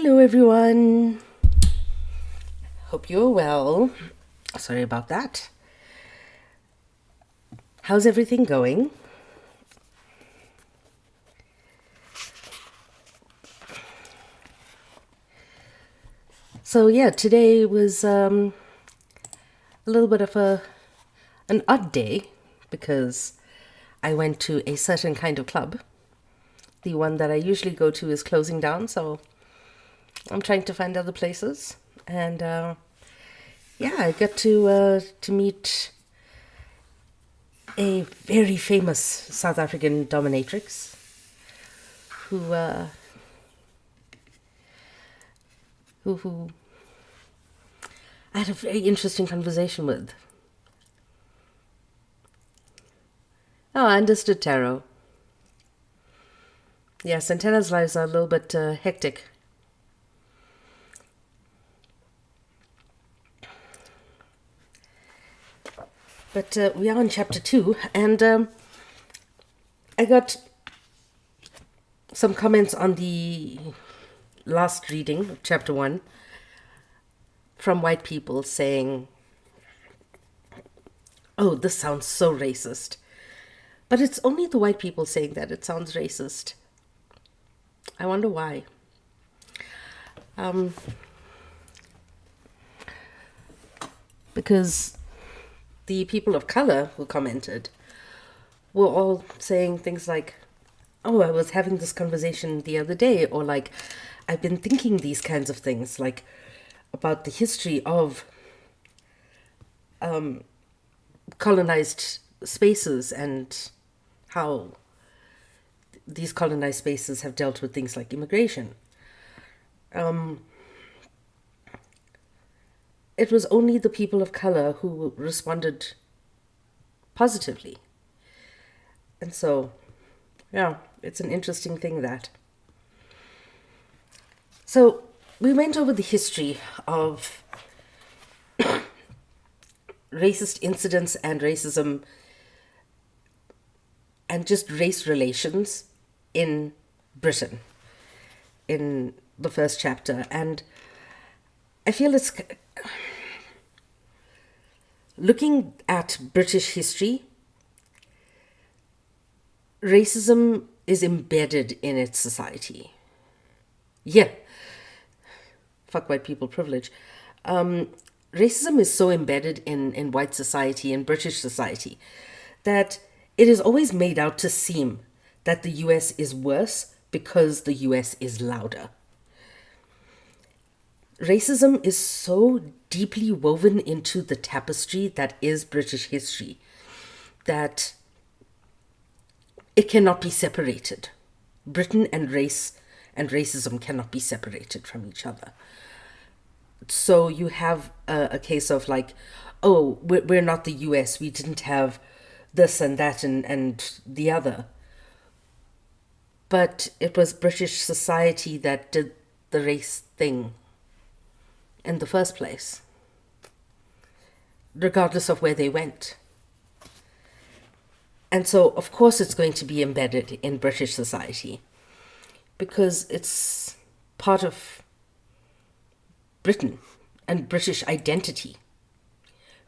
Hello, everyone. Hope you're well. Sorry about that. How's everything going? So yeah, today was a little bit of an odd day because I went to a certain kind of club. The one that I usually go to is closing down, so I'm trying to find other places. And yeah, I got to meet a very famous South African dominatrix who I had a very interesting conversation with. Oh, I understood tarot. Yes, Antenna's lives are a little bit hectic. But we are on chapter 2, and I got some comments on the last reading of chapter 1 from white people saying, oh, this sounds so racist. But it's only the white people saying that it sounds racist. I wonder why. Because the people of color who commented were all saying things like, oh, I was having this conversation the other day, or like, I've been thinking these kinds of things, like about the history of colonized spaces and how these colonized spaces have dealt with things like immigration. It was only the people of color who responded positively. And so, yeah, it's an interesting thing that. So, we went over the history of racist incidents and racism and just race relations in Britain in the first chapter. And I feel it's looking at British history, racism is embedded in its society. Yeah, fuck white people privilege. Racism is so embedded in white society and British society that it is always made out to seem that the US is worse because the US is louder. Racism is so deeply woven into the tapestry that is British history that it cannot be separated. Britain and race and racism cannot be separated from each other. So you have a case of like, oh, we're not the US, we didn't have this and that and the other. But it was British society that did the race thing in the first place, regardless of where they went. And so, of course, it's going to be embedded in British society because it's part of Britain and British identity.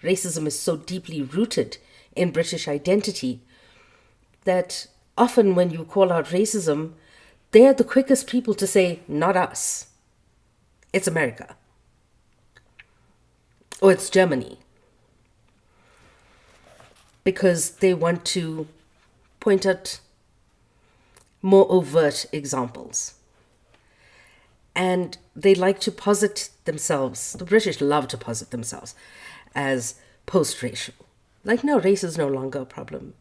Racism is so deeply rooted in British identity that often when you call out racism, they're the quickest people to say, not us. It's America. Or it's Germany. Because they want to point at more overt examples. And they like to posit themselves, the British love to posit themselves as post-racial. Like, no, race is no longer a problem.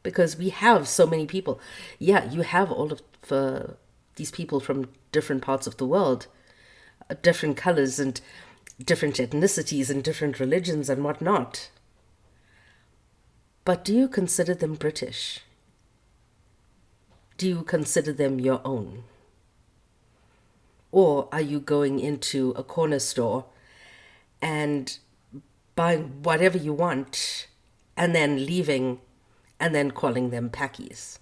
Because we have so many people. Yeah, you have all of these people from different parts of the world, different colors and different ethnicities and different religions and whatnot. But do you consider them British? Do you consider them your own? Or are you going into a corner store and buying whatever you want and then leaving and then calling them Pakis?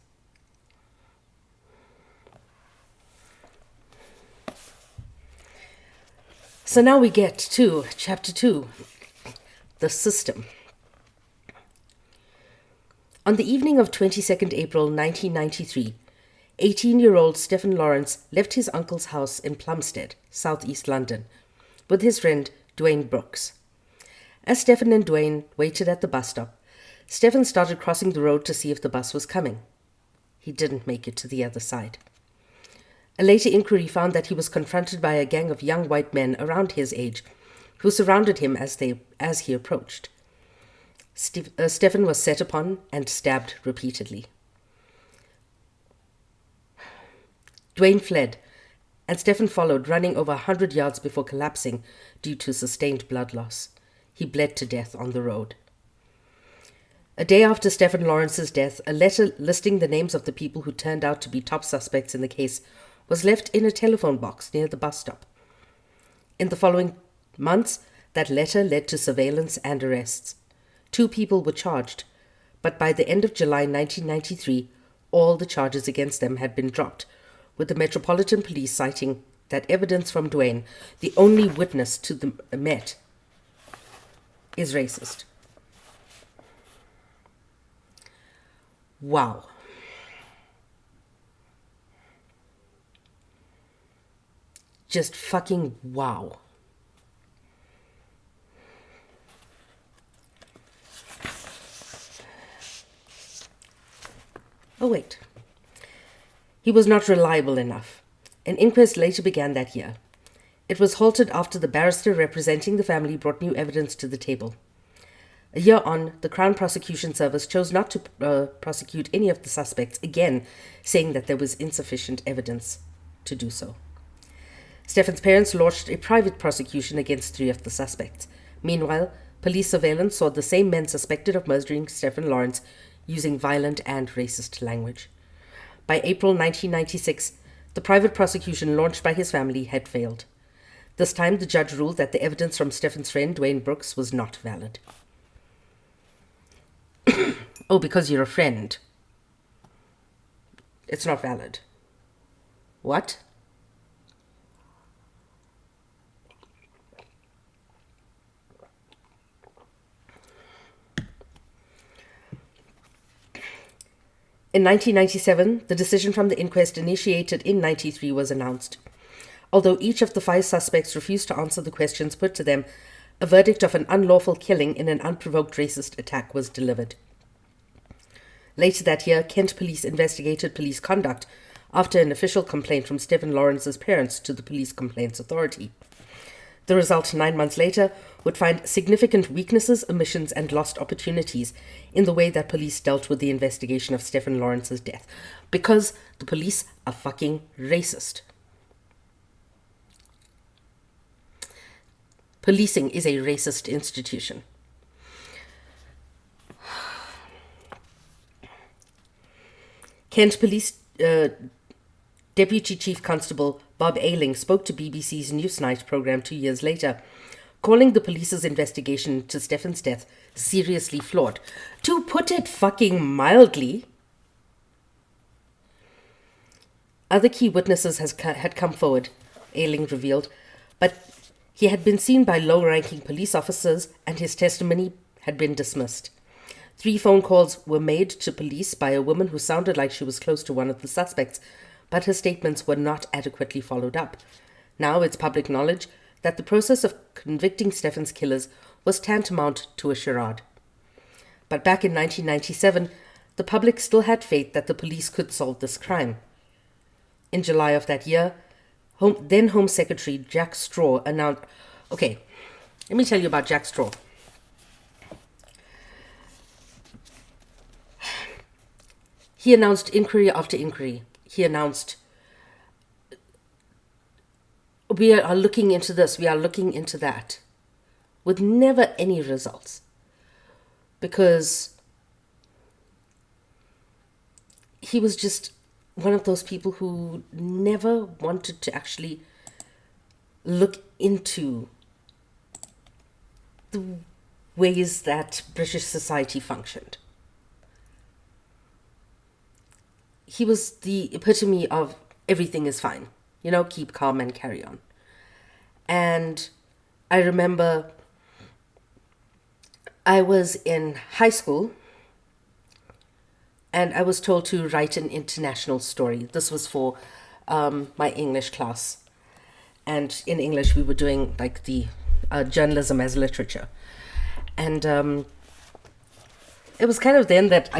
So now we get to Chapter 2, the system. On the evening of 22nd April 1993, 18-year-old Stephen Lawrence left his uncle's house in Plumstead, southeast London, with his friend Dwayne Brooks. As Stephen and Dwayne waited at the bus stop, Stephen started crossing the road to see if the bus was coming. He didn't make it to the other side. A later inquiry found that he was confronted by a gang of young white men around his age, who surrounded him as he approached. Stephen was set upon and stabbed repeatedly. Dwayne fled, and Stephen followed, running over 100 yards before collapsing due to sustained blood loss. He bled to death on the road. A day after Stephen Lawrence's death, a letter listing the names of the people who turned out to be top suspects in the case was left in a telephone box near the bus stop. In the following months, that letter led to surveillance and arrests. 2 people were charged, but by the end of July 1993, all the charges against them had been dropped, with the Metropolitan Police citing that evidence from Dwayne, the only witness to the Met, is racist. Wow. Just fucking wow. Oh wait. He was not reliable enough. An inquest later began that year. It was halted after the barrister representing the family brought new evidence to the table. A year on, the Crown Prosecution Service chose not to prosecute any of the suspects, again saying that there was insufficient evidence to do so. Stephen's parents launched a private prosecution against 3 of the suspects. Meanwhile, police surveillance saw the same men suspected of murdering Stephen Lawrence using violent and racist language. By April 1996, the private prosecution launched by his family had failed. This time, the judge ruled that the evidence from Stephen's friend, Dwayne Brooks, was not valid. Oh, because you're a friend. It's not valid. What? In 1997, the decision from the inquest initiated in 93 was announced. Although each of the 5 suspects refused to answer the questions put to them, a verdict of an unlawful killing in an unprovoked racist attack was delivered. Later that year, Kent police investigated police conduct after an official complaint from Stephen Lawrence's parents to the Police Complaints Authority. The result 9 months later would find significant weaknesses, omissions, and lost opportunities in the way that police dealt with the investigation of Stephen Lawrence's death, because the police are fucking racist. Policing is a racist institution. Kent Police Deputy Chief Constable Bob Ayling spoke to BBC's Newsnight programme 2 years later, calling the police's investigation into Stephen's death seriously flawed. To put it fucking mildly. Other key witnesses had come forward, Ayling revealed, but he had been seen by low-ranking police officers and his testimony had been dismissed. 3 phone calls were made to police by a woman who sounded like she was close to one of the suspects, but her statements were not adequately followed up. Now it's public knowledge that the process of convicting Stephen's killers was tantamount to a charade. But back in 1997, the public still had faith that the police could solve this crime. In July of that year, then Home Secretary Jack Straw announced... Okay, let me tell you about Jack Straw. He announced inquiry after inquiry. He announced, we are looking into this, we are looking into that, with never any results. Because he was just one of those people who never wanted to actually look into the ways that British society functioned. He was the epitome of everything is fine, keep calm and carry on. And I remember I was in high school and I was told to write an international story. This was for my English class. And in English, we were doing like the journalism as literature. And it was kind of then that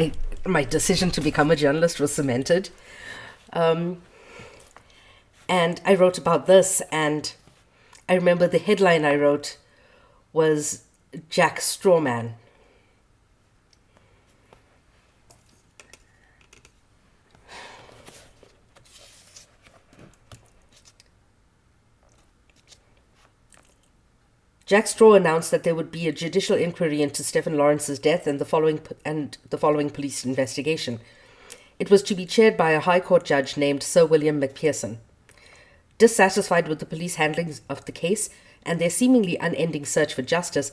my decision to become a journalist was cemented. And I wrote about this, and I remember the headline I wrote was Jack Strawman. Jack Straw announced that there would be a judicial inquiry into Stephen Lawrence's death and the following police investigation. It was to be chaired by a High Court judge named Sir William McPherson. Dissatisfied with the police handling of the case and their seemingly unending search for justice,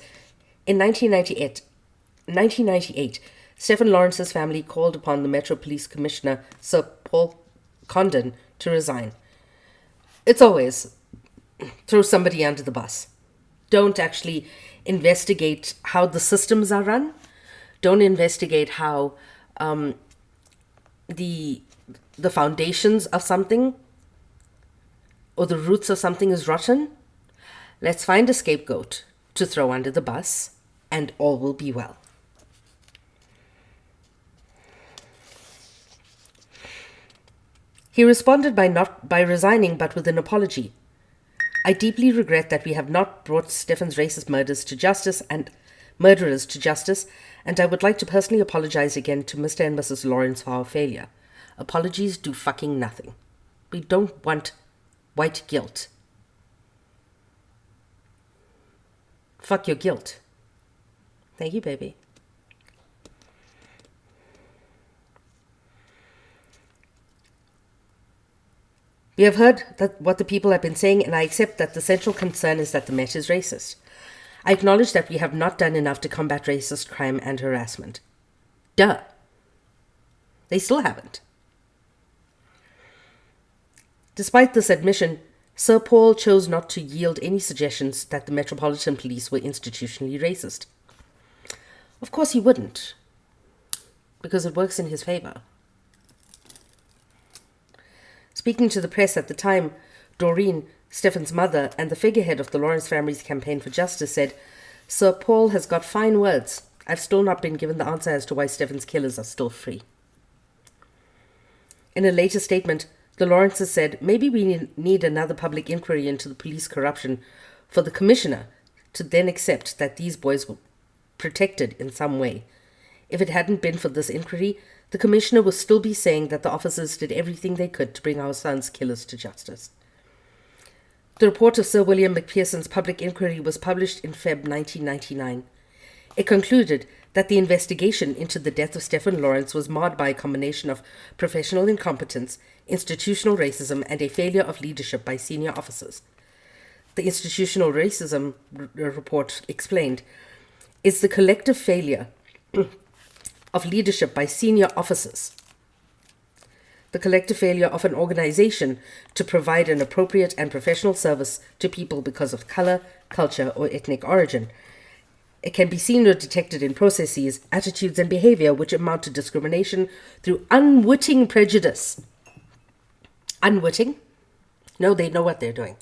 in 1998, Stephen Lawrence's family called upon the Metro Police Commissioner, Sir Paul Condon, to resign. It's always throw somebody under the bus. Don't actually investigate how the systems are run. Don't investigate how the foundations of something or the roots of something is rotten. Let's find a scapegoat to throw under the bus, and all will be well. He responded by resigning, but with an apology. I deeply regret that we have not brought Stephen's racist murderers to justice, and I would like to personally apologize again to Mr. and Mrs. Lawrence for our failure. Apologies do fucking nothing. We don't want white guilt. Fuck your guilt. Thank you, baby. We have heard what the people have been saying, and I accept that the central concern is that the Met is racist. I acknowledge that we have not done enough to combat racist crime and harassment. Duh. They still haven't. Despite this admission, Sir Paul chose not to yield any suggestions that the Metropolitan Police were institutionally racist. Of course he wouldn't, because it works in his favor. Speaking to the press at the time, Doreen, Stephen's mother, and the figurehead of the Lawrence family's campaign for justice said, Sir Paul has got fine words. I've still not been given the answer as to why Stephen's killers are still free. In a later statement, the Lawrences said, maybe we need another public inquiry into the police corruption for the commissioner to then accept that these boys were protected in some way. If it hadn't been for this inquiry, the commissioner would still be saying that the officers did everything they could to bring our son's killers to justice. The report of Sir William McPherson's public inquiry was published in Feb 1999. It concluded that the investigation into the death of Stephen Lawrence was marred by a combination of professional incompetence, institutional racism, and a failure of leadership by senior officers. The institutional racism report explained, is the collective failure of leadership by senior officers, the collective failure of an organization to provide an appropriate and professional service to people because of color, culture, or ethnic origin. It can be seen or detected in processes, attitudes, and behavior which amount to discrimination through unwitting prejudice. Unwitting? No, they know what they're doing.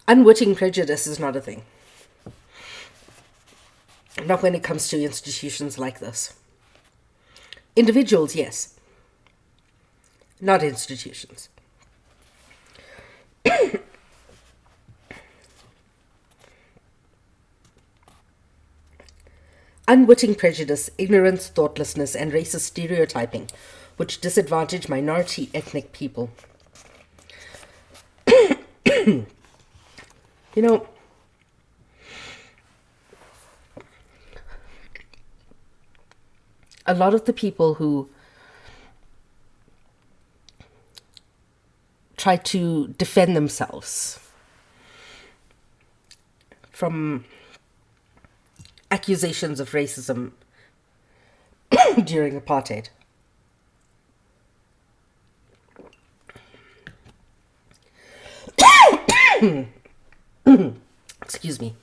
Unwitting prejudice is not a thing. Not when it comes to institutions like this. Individuals, yes. Not institutions. Unwitting prejudice, ignorance, thoughtlessness, and racist stereotyping, which disadvantage minority ethnic people. You know, a lot of the people who try to defend themselves from accusations of racism during apartheid. Excuse me.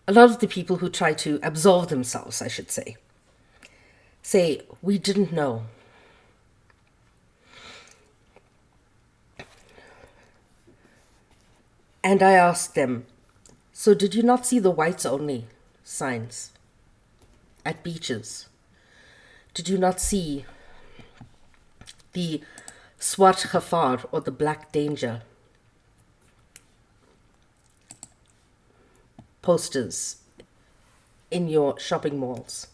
A lot of the people who try to absolve themselves, I should say, we didn't know. And I asked them, so did you not see the whites only signs at beaches? Did you not see the Swart Gevaar, or the Black Danger posters in your shopping malls?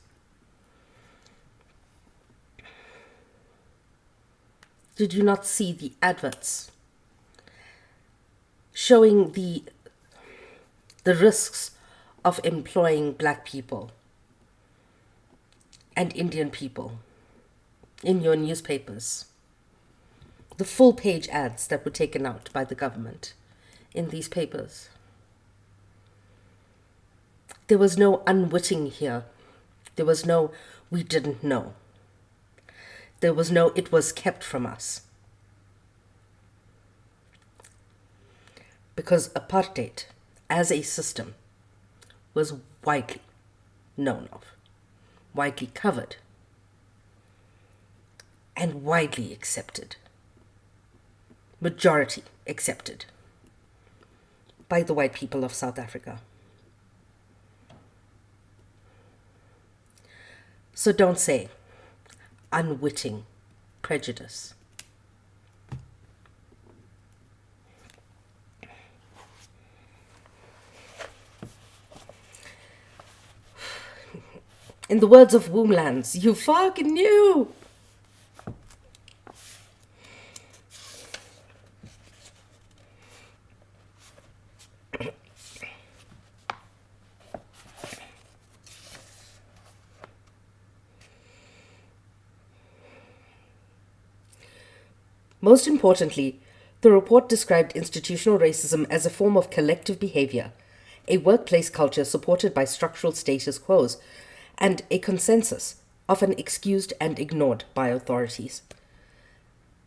Did you not see the adverts showing the risks of employing black people and Indian people in your newspapers? The full page ads that were taken out by the government in these papers. There was no unwitting here. There was no we didn't know. There was no it was kept from us. Because apartheid as a system was widely known of, widely covered, and widely accepted. Majority accepted by the white people of South Africa. So don't say unwitting prejudice. In the words of Womblands, you fucking knew. Most importantly, the report described institutional racism as a form of collective behavior, a workplace culture supported by structural status quos, and a consensus, often excused and ignored by authorities.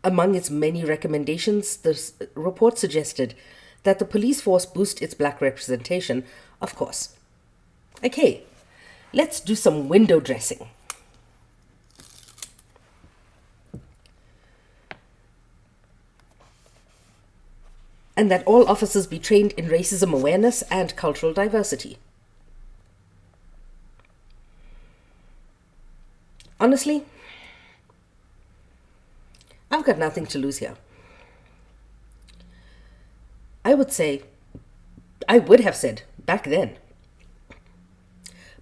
Among its many recommendations, the report suggested that the police force boost its black representation, of course. Okay, let's do some window dressing. And that all officers be trained in racism awareness and cultural diversity. Honestly, I've got nothing to lose here. I would have said back then,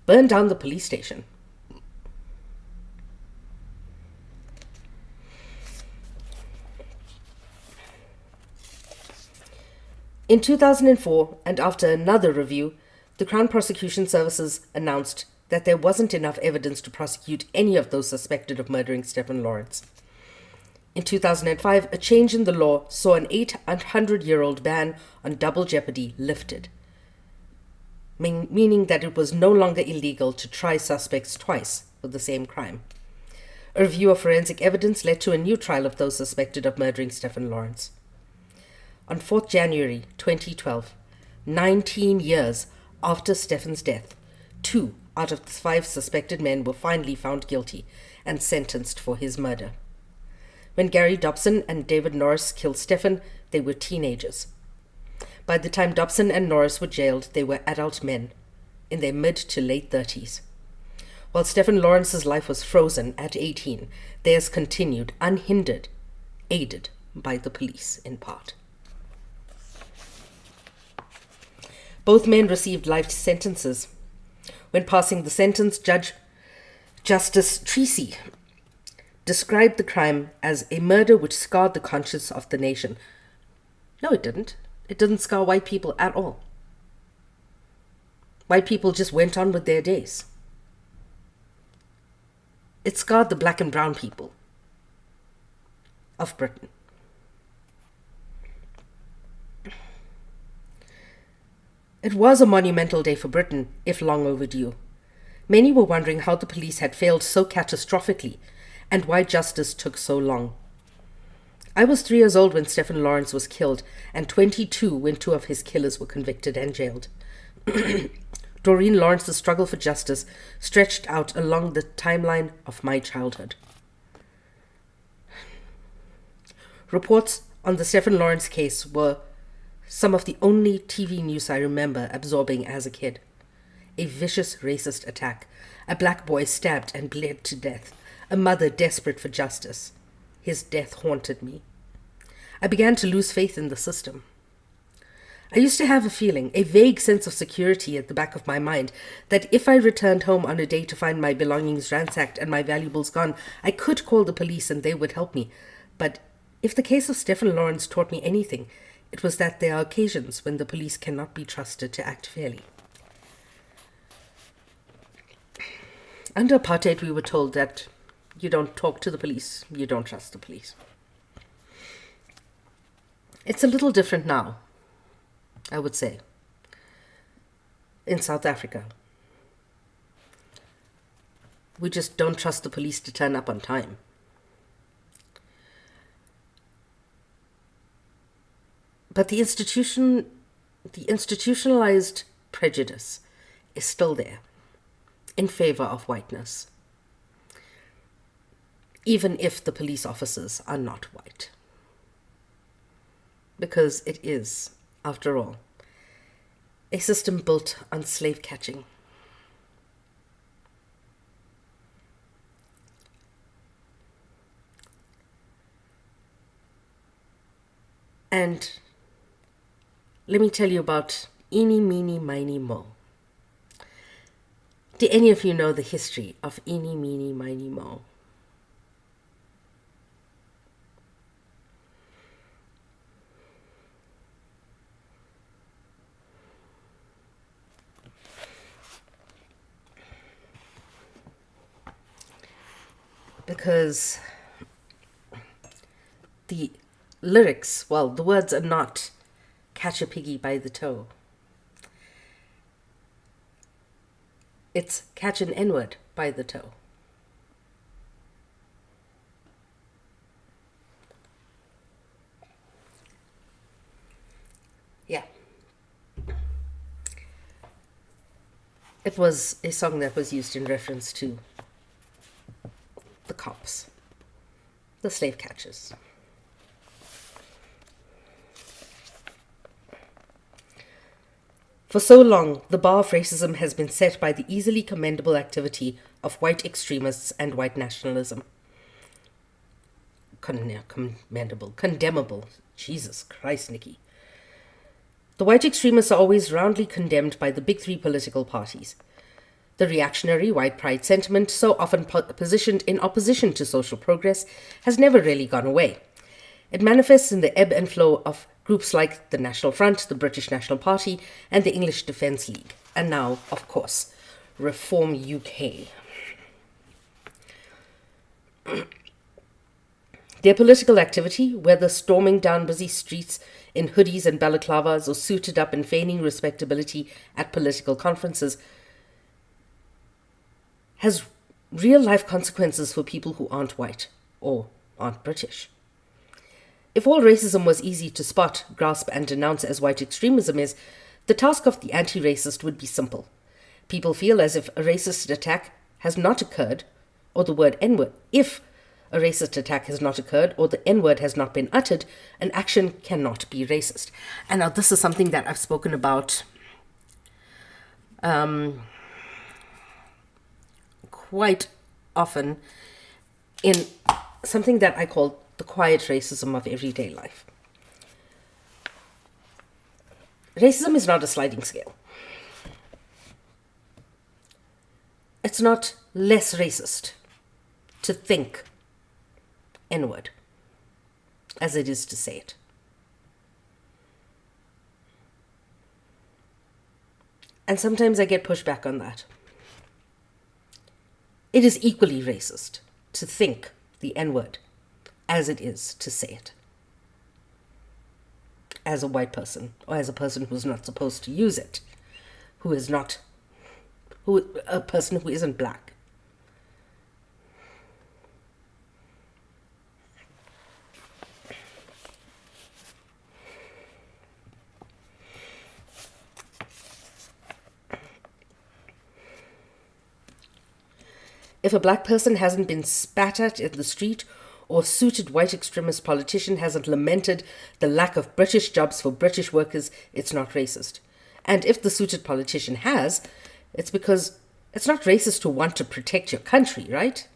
burn down the police station. In 2004, and after another review, the Crown Prosecution Services announced that there wasn't enough evidence to prosecute any of those suspected of murdering Stephen Lawrence. In 2005, a change in the law saw an 800-year-old ban on double jeopardy lifted, meaning that it was no longer illegal to try suspects twice for the same crime. A review of forensic evidence led to a new trial of those suspected of murdering Stephen Lawrence. On 4th January 2012, 19 years after Stephen's death, 2 out of the 5 suspected men were finally found guilty and sentenced for his murder. When Gary Dobson and David Norris killed Stephen, they were teenagers. By the time Dobson and Norris were jailed, they were adult men, in their mid to late 30s. While Stephen Lawrence's life was frozen at 18, theirs continued unhindered, aided by the police in part. Both men received life sentences. When passing the sentence, Justice Treacy described the crime as a murder which scarred the conscience of the nation. No, it didn't. It didn't scar white people at all. White people just went on with their days. It scarred the black and brown people of Britain. It was a monumental day for Britain, if long overdue. Many were wondering how the police had failed so catastrophically and why justice took so long. I was 3 years old when Stephen Lawrence was killed, and 22 when 2 of his killers were convicted and jailed. Doreen Lawrence's struggle for justice stretched out along the timeline of my childhood. Reports on the Stephen Lawrence case were some of the only TV news I remember absorbing as a kid. A vicious racist attack, a black boy stabbed and bled to death, a mother desperate for justice. His death haunted me. I began to lose faith in the system. I used to have a feeling, a vague sense of security at the back of my mind, that if I returned home on a day to find my belongings ransacked and my valuables gone, I could call the police and they would help me. But if the case of Stephen Lawrence taught me anything, it was that there are occasions when the police cannot be trusted to act fairly. Under apartheid, we were told that you don't talk to the police, you don't trust the police. It's a little different now, I would say, in South Africa. We just don't trust the police to turn up on time. But the institutionalized prejudice is still there in favor of whiteness, even if the police officers are not white. Because it is, after all, a system built on slave catching. And let me tell you about Eeny, Meeny, Miny, Mo. Do any of you know the history of Eeny, Meeny, Miny, Mo? Because the lyrics, well, the words are not catch a piggy by the toe. It's catch an N-word by the toe. Yeah. It was a song that was used in reference to the cops, the slave catchers. For so long, the bar of racism has been set by the easily commendable activity of white extremists and white nationalism. Condemnable. Jesus Christ, Nikki. The white extremists are always roundly condemned by the big 3 political parties. The reactionary white pride sentiment, so often positioned in opposition to social progress, has never really gone away. It manifests in the ebb and flow of groups like the National Front, the British National Party, and the English Defence League. And now, of course, Reform UK. Their political activity, whether storming down busy streets in hoodies and balaclavas or suited up and feigning respectability at political conferences, has real-life consequences for people who aren't white or aren't British. If all racism was easy to spot, grasp, and denounce as white extremism is, the task of the anti-racist would be simple. People feel as if a racist attack has not occurred, or the word N-word. If a racist attack has not occurred, or the N-word has not been uttered, an action cannot be racist. And now this is something that I've spoken about quite often in something that I call the quiet racism of everyday life. Racism is not a sliding scale. It's not less racist to think N-word as it is to say it. And sometimes I get pushback on that. It is equally racist to think the N-word as it is to say it. As a white person, or as a person who's not supposed to use it, who is not a person who isn't black. If a black person hasn't been spat at in the street, or a suited white extremist politician hasn't lamented the lack of British jobs for British workers, it's not racist. And if the suited politician has, it's because it's not racist to want to protect your country, right?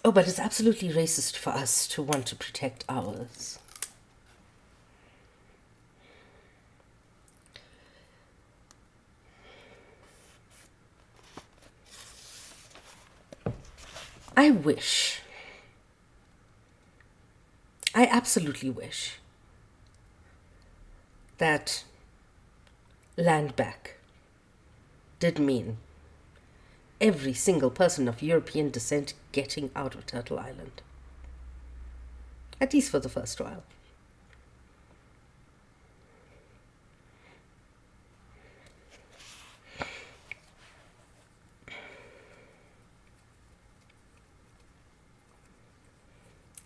Oh, but it's absolutely racist for us to want to protect ours. I absolutely wish that land back did mean every single person of European descent getting out of Turtle Island. At least for the first while.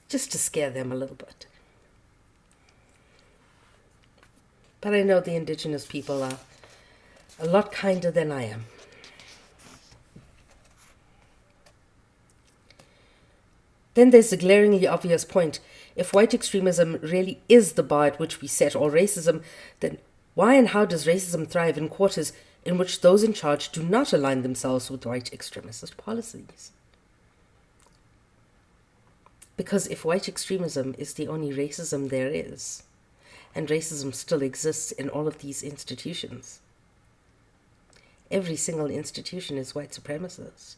Just to scare them a little bit. But I know the indigenous people are a lot kinder than I am. Then there's the glaringly obvious point. If white extremism really is the bar at which we set all racism, then why and how does racism thrive in quarters in which those in charge do not align themselves with white extremist policies? Because if white extremism is the only racism there is, and racism still exists in all of these institutions, every single institution is white supremacist.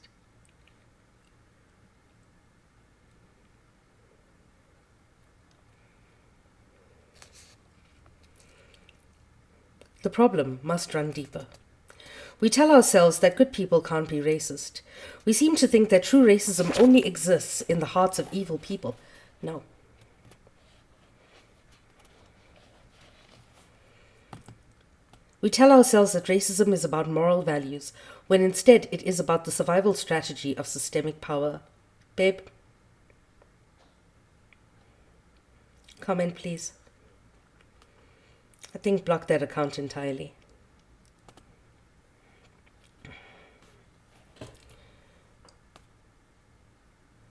The problem must run deeper. We tell ourselves that good people can't be racist. We seem to think that true racism only exists in the hearts of evil people. No. We tell ourselves that racism is about moral values, when instead it is about the survival strategy of systemic power. Babe? Comment, please. I think block that account entirely.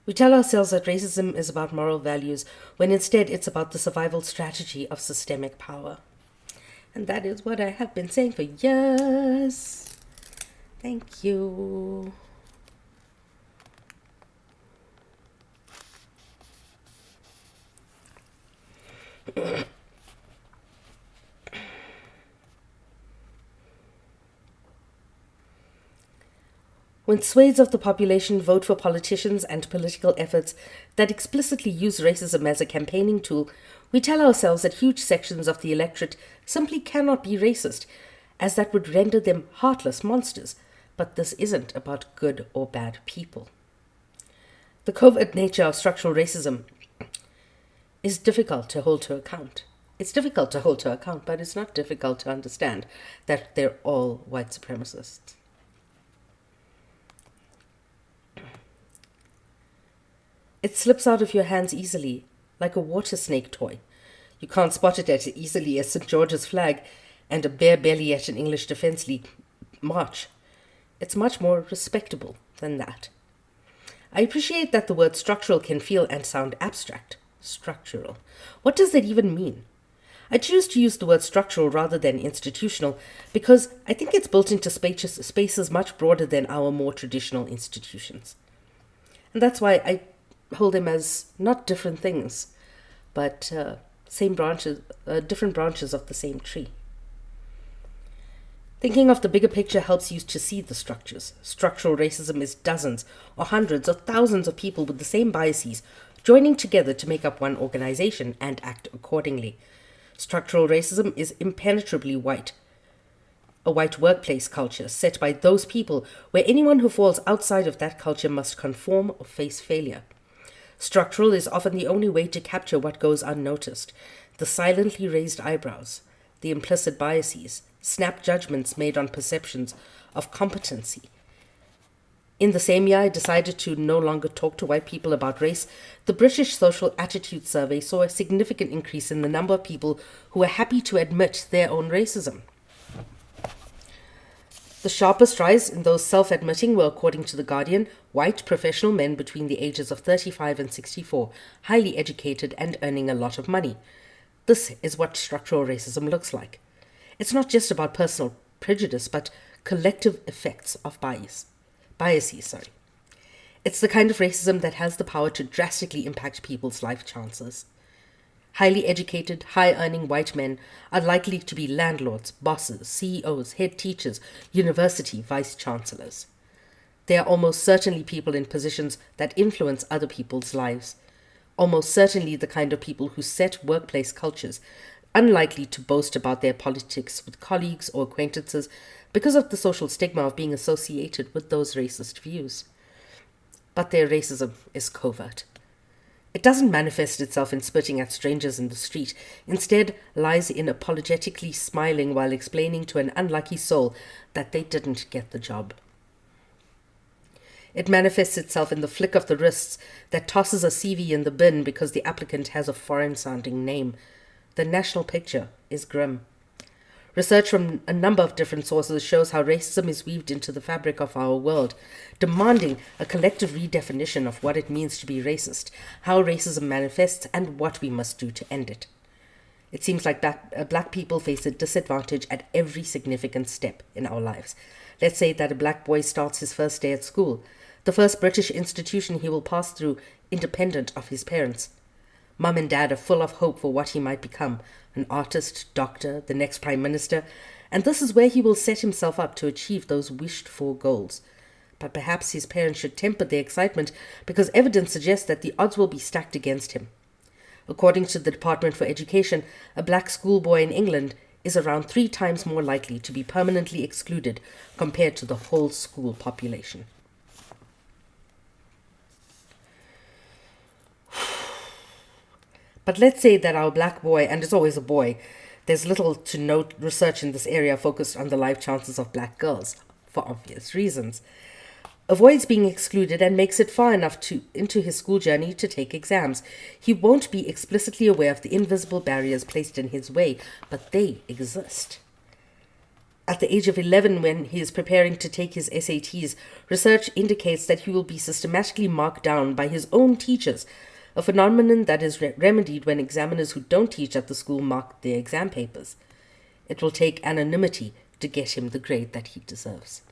We tell ourselves that racism is about moral values, when instead it's about the survival strategy of systemic power. And that is what I have been saying for years. Thank you. When swathes of the population vote for politicians and political efforts that explicitly use racism as a campaigning tool, we tell ourselves that huge sections of the electorate simply cannot be racist, as that would render them heartless monsters. But this isn't about good or bad people. The covert nature of structural racism is difficult to hold to account. It's difficult to hold to account, but it's not difficult to understand that they're all white supremacists. It slips out of your hands easily, like a water snake toy. You can't spot it as easily as St. George's flag and a bare belly at an English Defence League march. It's much more respectable than that. I appreciate that the word structural can feel and sound abstract. Structural. What does that even mean? I choose to use the word structural rather than institutional because I think it's built into spaces much broader than our more traditional institutions. And that's why I hold them as not different things, but different branches of the same tree. Thinking of the bigger picture helps you to see the structures. Structural racism is dozens or hundreds or thousands of people with the same biases joining together to make up one organization and act accordingly. Structural racism is impenetrably white. A white workplace culture set by those people where anyone who falls outside of that culture must conform or face failure. Structural is often the only way to capture what goes unnoticed. The silently raised eyebrows, the implicit biases, snap judgments made on perceptions of competency. In the same year I decided to no longer talk to white people about race, the British Social Attitude Survey saw a significant increase in the number of people who were happy to admit their own racism. The sharpest rise in those self-admitting were, according to The Guardian, white professional men between the ages of 35 and 64, highly educated and earning a lot of money. This is what structural racism looks like. It's not just about personal prejudice, but collective effects of biases. It's the kind of racism that has the power to drastically impact people's life chances. Highly educated, high-earning white men are likely to be landlords, bosses, CEOs, head teachers, university vice-chancellors. They are almost certainly people in positions that influence other people's lives. Almost certainly the kind of people who set workplace cultures, unlikely to boast about their politics with colleagues or acquaintances because of the social stigma of being associated with those racist views. But their racism is covert. It doesn't manifest itself in spitting at strangers in the street. Instead, lies in apologetically smiling while explaining to an unlucky soul that they didn't get the job. It manifests itself in the flick of the wrists that tosses a CV in the bin because the applicant has a foreign-sounding name. The national picture is grim. Research from a number of different sources shows how racism is weaved into the fabric of our world, demanding a collective redefinition of what it means to be racist, how racism manifests, and what we must do to end it. It seems like black people face a disadvantage at every significant step in our lives. Let's say that a black boy starts his first day at school, the first British institution he will pass through, independent of his parents. Mum and dad are full of hope for what he might become, an artist, doctor, the next prime minister, and this is where he will set himself up to achieve those wished-for goals. But perhaps his parents should temper their excitement because evidence suggests that the odds will be stacked against him. According to the Department for Education, a black schoolboy in England is around 3 times more likely to be permanently excluded compared to the whole school population. But let's say that our black boy, and it's always a boy, there's little to no research in this area focused on the life chances of black girls, for obvious reasons, avoids being excluded and makes it far enough into his school journey to take exams. He won't be explicitly aware of the invisible barriers placed in his way, but they exist. At the age of 11, when he is preparing to take his SATs, research indicates that he will be systematically marked down by his own teachers, a phenomenon that is remedied when examiners who don't teach at the school mark their exam papers. It will take anonymity to get him the grade that he deserves.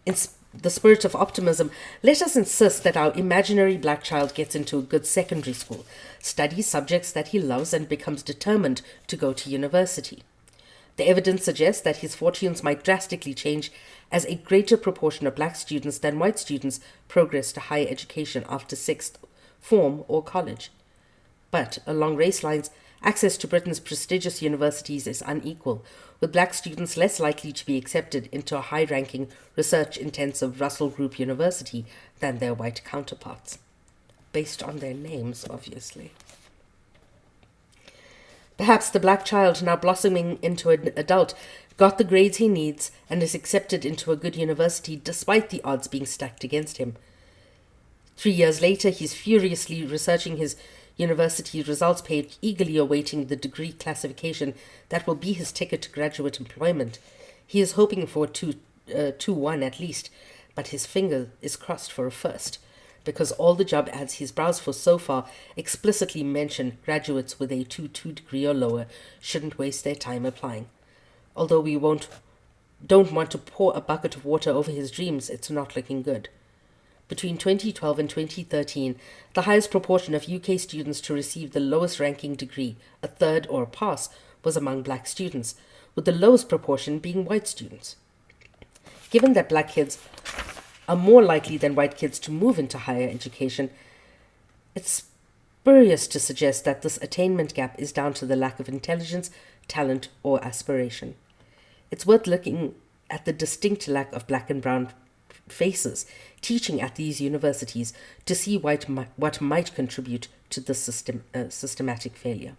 In the spirit of optimism, let us insist that our imaginary black child gets into a good secondary school, studies subjects that he loves, and becomes determined to go to university. The evidence suggests that his fortunes might drastically change as a greater proportion of black students than white students progress to higher education after sixth form or college. But along race lines, access to Britain's prestigious universities is unequal, with black students less likely to be accepted into a high-ranking, research-intensive Russell Group university than their white counterparts. Based on their names, obviously. Perhaps the black child, now blossoming into an adult, got the grades he needs and is accepted into a good university despite the odds being stacked against him. 3 years later, he's furiously researching his university results page, eagerly awaiting the degree classification that will be his ticket to graduate employment. He is hoping for 2-1 at least, but his finger is crossed for a first, because all the job ads he's browsed for so far explicitly mention graduates with a 2.2 degree or lower shouldn't waste their time applying. Although we don't want to pour a bucket of water over his dreams, it's not looking good. Between 2012 and 2013, the highest proportion of UK students to receive the lowest ranking degree, a third or a pass, was among black students, with the lowest proportion being white students. Given that black kids are more likely than white kids to move into higher education, it's spurious to suggest that this attainment gap is down to the lack of intelligence, talent, or aspiration. It's worth looking at the distinct lack of black and brown faces teaching at these universities to see what might contribute to this systematic failure.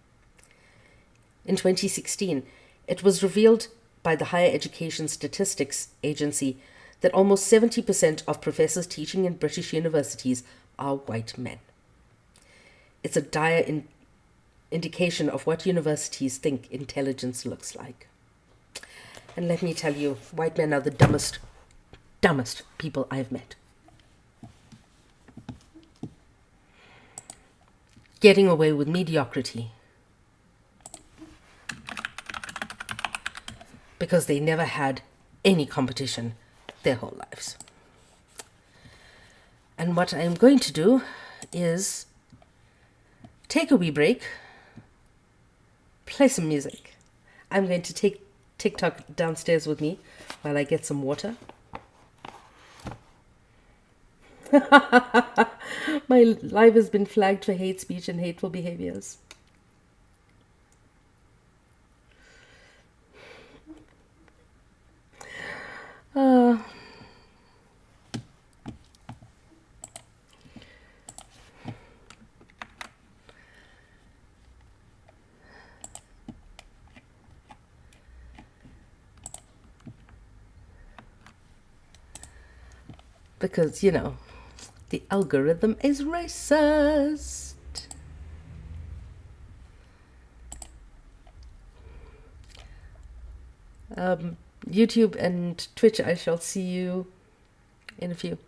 In 2016, it was revealed by the Higher Education Statistics Agency that almost 70% of professors teaching in British universities are white men. It's a dire indication of what universities think intelligence looks like. And let me tell you, white men are the dumbest people I've met. Getting away with mediocrity because they never had any competition their whole lives. And what I'm going to do is take a wee break, play some music. I'm going to take TikTok downstairs with me while I get some water. My live has been flagged for hate speech and hateful behaviors. Because, you know, the algorithm is racist. YouTube and Twitch, I shall see you in a few.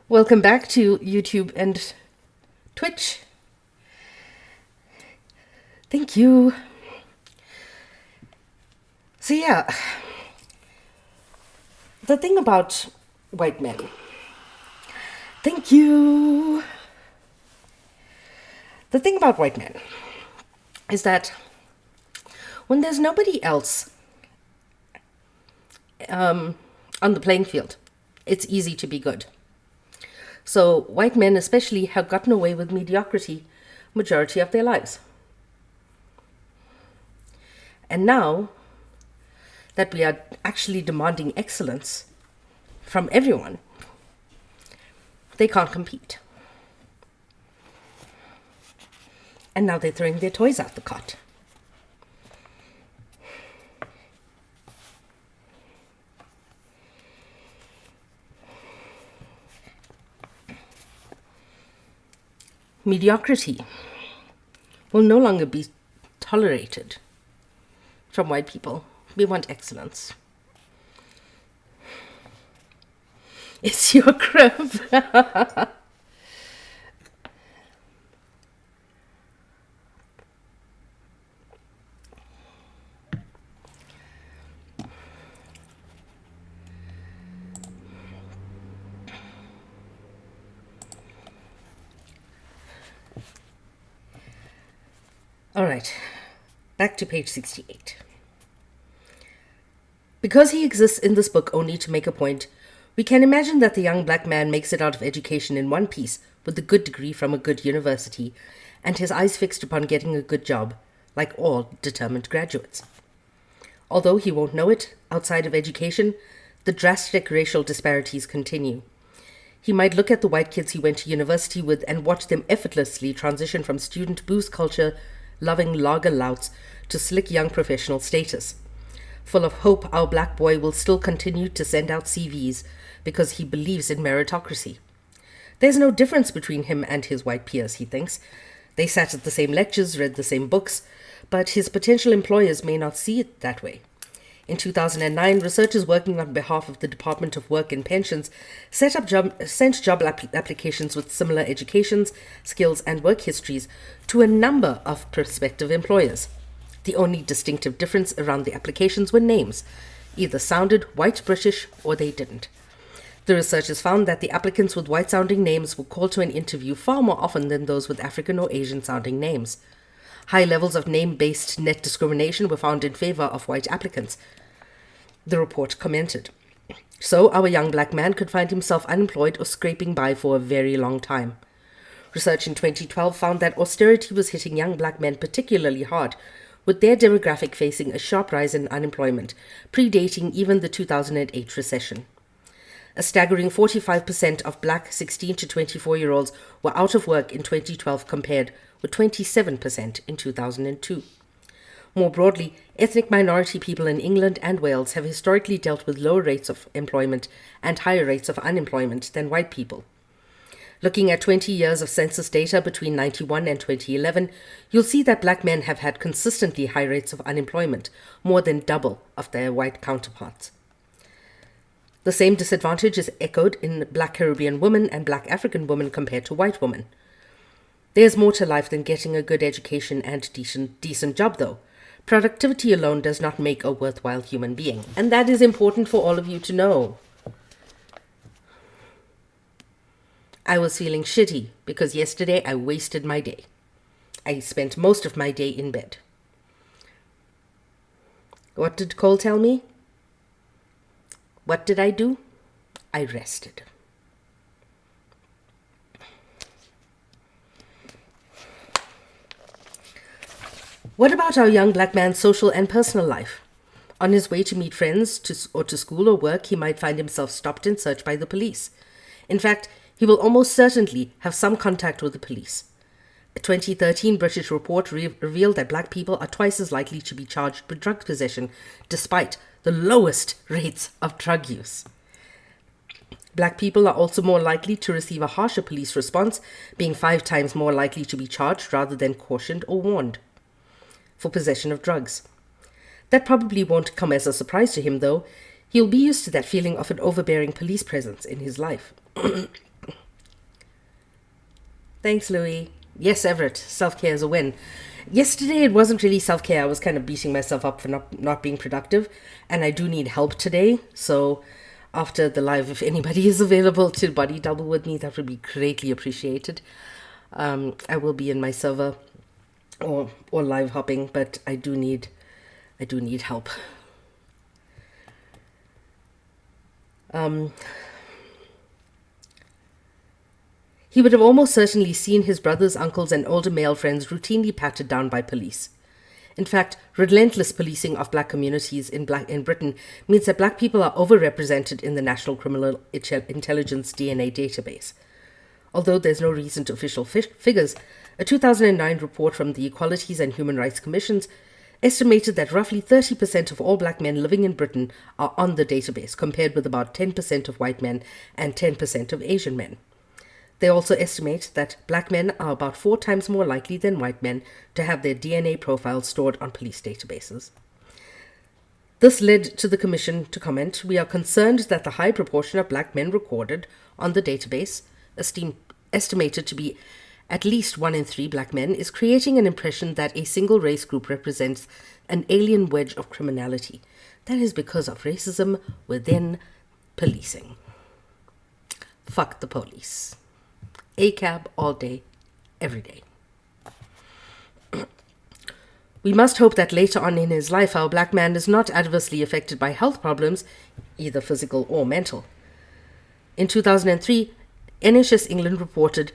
Welcome back to YouTube and Twitch. Thank you. So yeah, the thing about white men. Thank you. The thing about white men is that when there's nobody else on the playing field, it's easy to be good. So white men especially have gotten away with mediocrity majority of their lives. And now that we are actually demanding excellence from everyone, they can't compete. And now they're throwing their toys out the cot. Mediocrity will no longer be tolerated from white people. We want excellence. It's your crib. All right, back to page 68. Because he exists in this book only to make a point, we can imagine that the young black man makes it out of education in one piece with a good degree from a good university and his eyes fixed upon getting a good job, like all determined graduates. Although he won't know it, outside of education, the drastic racial disparities continue. He might look at the white kids he went to university with and watch them effortlessly transition from student booze culture loving lager louts to slick young professional status. Full of hope, our black boy will still continue to send out CVs because he believes in meritocracy. There's no difference between him and his white peers, he thinks. They sat at the same lectures, read the same books, but his potential employers may not see it that way. In 2009, researchers working on behalf of the Department of Work and Pensions sent job applications with similar educations, skills, and work histories to a number of prospective employers. The only distinctive difference around the applications were names. Either sounded white British or they didn't. The researchers found that the applicants with white-sounding names were called to an interview far more often than those with African or Asian-sounding names. High levels of name-based net discrimination were found in favor of white applicants, the report commented. So our young black man could find himself unemployed or scraping by for a very long time. Research in 2012 found that austerity was hitting young black men particularly hard, with their demographic facing a sharp rise in unemployment, predating even the 2008 recession. A staggering 45% of black 16 to 24-year-olds were out of work in 2012 compared with 27% in 2002. More broadly, ethnic minority people in England and Wales have historically dealt with lower rates of employment and higher rates of unemployment than white people. Looking at 20 years of census data between 1991 and 2011, you'll see that black men have had consistently high rates of unemployment, more than double of their white counterparts. The same disadvantage is echoed in black Caribbean women and black African women compared to white women. There's more to life than getting a good education and decent job, though. Productivity alone does not make a worthwhile human being, and that is important for all of you to know. I was feeling shitty because yesterday I wasted my day. I spent most of my day in bed. What did Cole tell me? What did I do? I rested. What about our young black man's social and personal life? On his way to meet friends or to school or work, he might find himself stopped and searched by the police. In fact, he will almost certainly have some contact with the police. A 2013 British report revealed that black people are twice as likely to be charged with drug possession, despite the lowest rates of drug use. Black people are also more likely to receive a harsher police response, being 5 times more likely to be charged rather than cautioned or warned for possession of drugs. That probably won't come as a surprise to him, though. He'll be used to that feeling of an overbearing police presence in his life. Thanks, Louis. Yes, Everett, self-care is a win. Yesterday it wasn't really self-care. I was kind of beating myself up for not being productive, and I do need help today. So after the live, if anybody is available to body double with me, that would be greatly appreciated. I will be in my server or live hopping, but I do need help. He would have almost certainly seen his brothers, uncles, and older male friends routinely patted down by police. In fact, relentless policing of black communities in Britain means that black people are overrepresented in the National Criminal Intelligence DNA database. Although there's no recent official figures, a 2009 report from the Equalities and Human Rights Commissions estimated that roughly 30% of all black men living in Britain are on the database, compared with about 10% of white men and 10% of Asian men. They also estimate that black men are about 4 times more likely than white men to have their DNA profiles stored on police databases. This led to the Commission to comment, "We are concerned that the high proportion of black men recorded on the database, estimated to be at least 1 in 3 black men, is creating an impression that a single race group represents an alien wedge of criminality. That is because of racism within policing." Fuck the police. ACAB all day, every day. We must hope that later on in his life our black man is not adversely affected by health problems, either physical or mental. In 2003, NHS England reported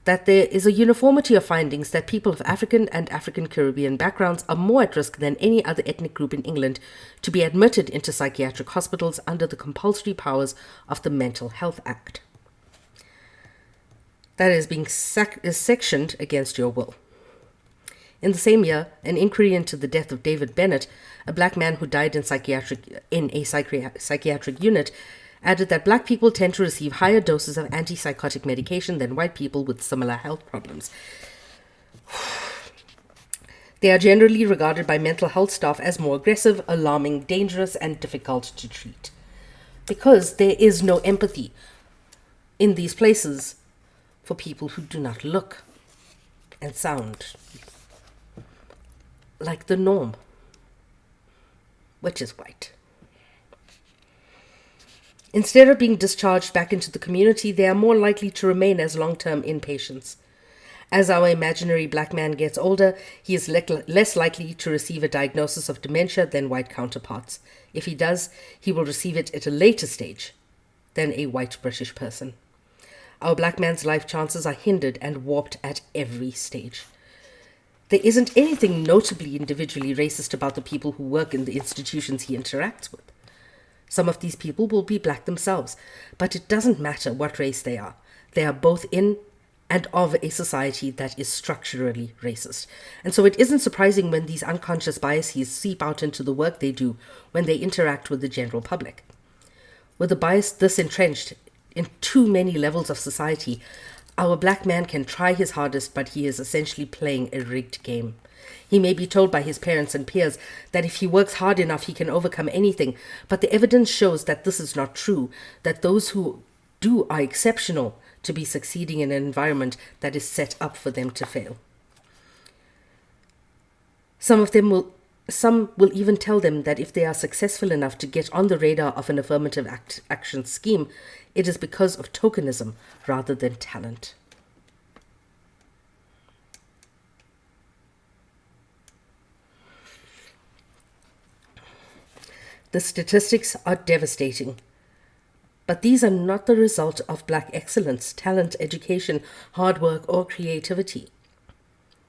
that there is a uniformity of findings that people of African and African Caribbean backgrounds are more at risk than any other ethnic group in England to be admitted into psychiatric hospitals under the compulsory powers of the Mental Health Act. That is being sectioned against your will. In the same year, an inquiry into the death of David Bennett, a black man who died in a psychiatric unit, added that black people tend to receive higher doses of antipsychotic medication than white people with similar health problems. They are generally regarded by mental health staff as more aggressive, alarming, dangerous, and difficult to treat. Because there is no empathy in these places for people who do not look and sound like the norm, which is white. Instead of being discharged back into the community, they are more likely to remain as long-term inpatients. As our imaginary black man gets older, he is less likely to receive a diagnosis of dementia than white counterparts. If he does, he will receive it at a later stage than a white British person. Our black man's life chances are hindered and warped at every stage. There isn't anything notably individually racist about the people who work in the institutions he interacts with. Some of these people will be black themselves, but it doesn't matter what race they are. They are both in and of a society that is structurally racist. And so it isn't surprising when these unconscious biases seep out into the work they do when they interact with the general public. With a bias this entrenched in too many levels of society, our black man can try his hardest, but he is essentially playing a rigged game. He may be told by his parents and peers that if he works hard enough, he can overcome anything, but the evidence shows that this is not true, that those who do are exceptional to be succeeding in an environment that is set up for them to fail. Some will even tell them that if they are successful enough to get on the radar of an affirmative action scheme, it is because of tokenism rather than talent. The statistics are devastating. But these are not the result of black excellence, talent, education, hard work, or creativity.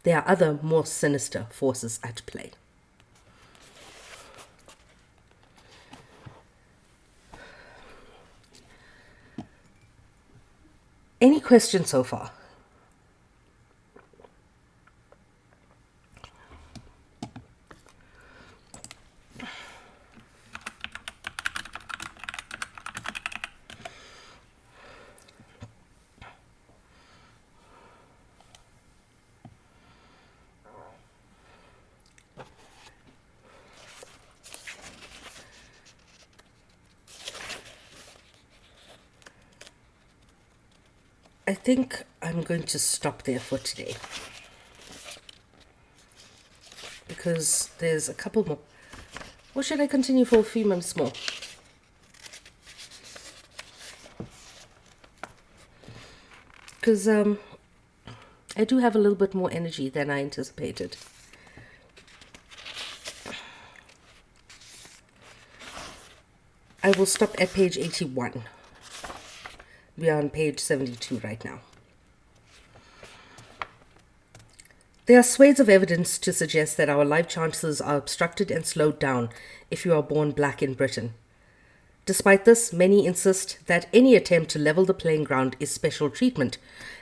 There are other, more sinister forces at play. Any questions so far? I think I'm going to stop there for today because there's a couple more. Or should I continue for a few months more? Because I do have a little bit more energy than I anticipated. I will stop at page 81. We are on page 72 right now. There are swathes of evidence to suggest that our life chances are obstructed and slowed down if you are born black in Britain. Despite this, many insist that any attempt to level the playing ground is special treatment,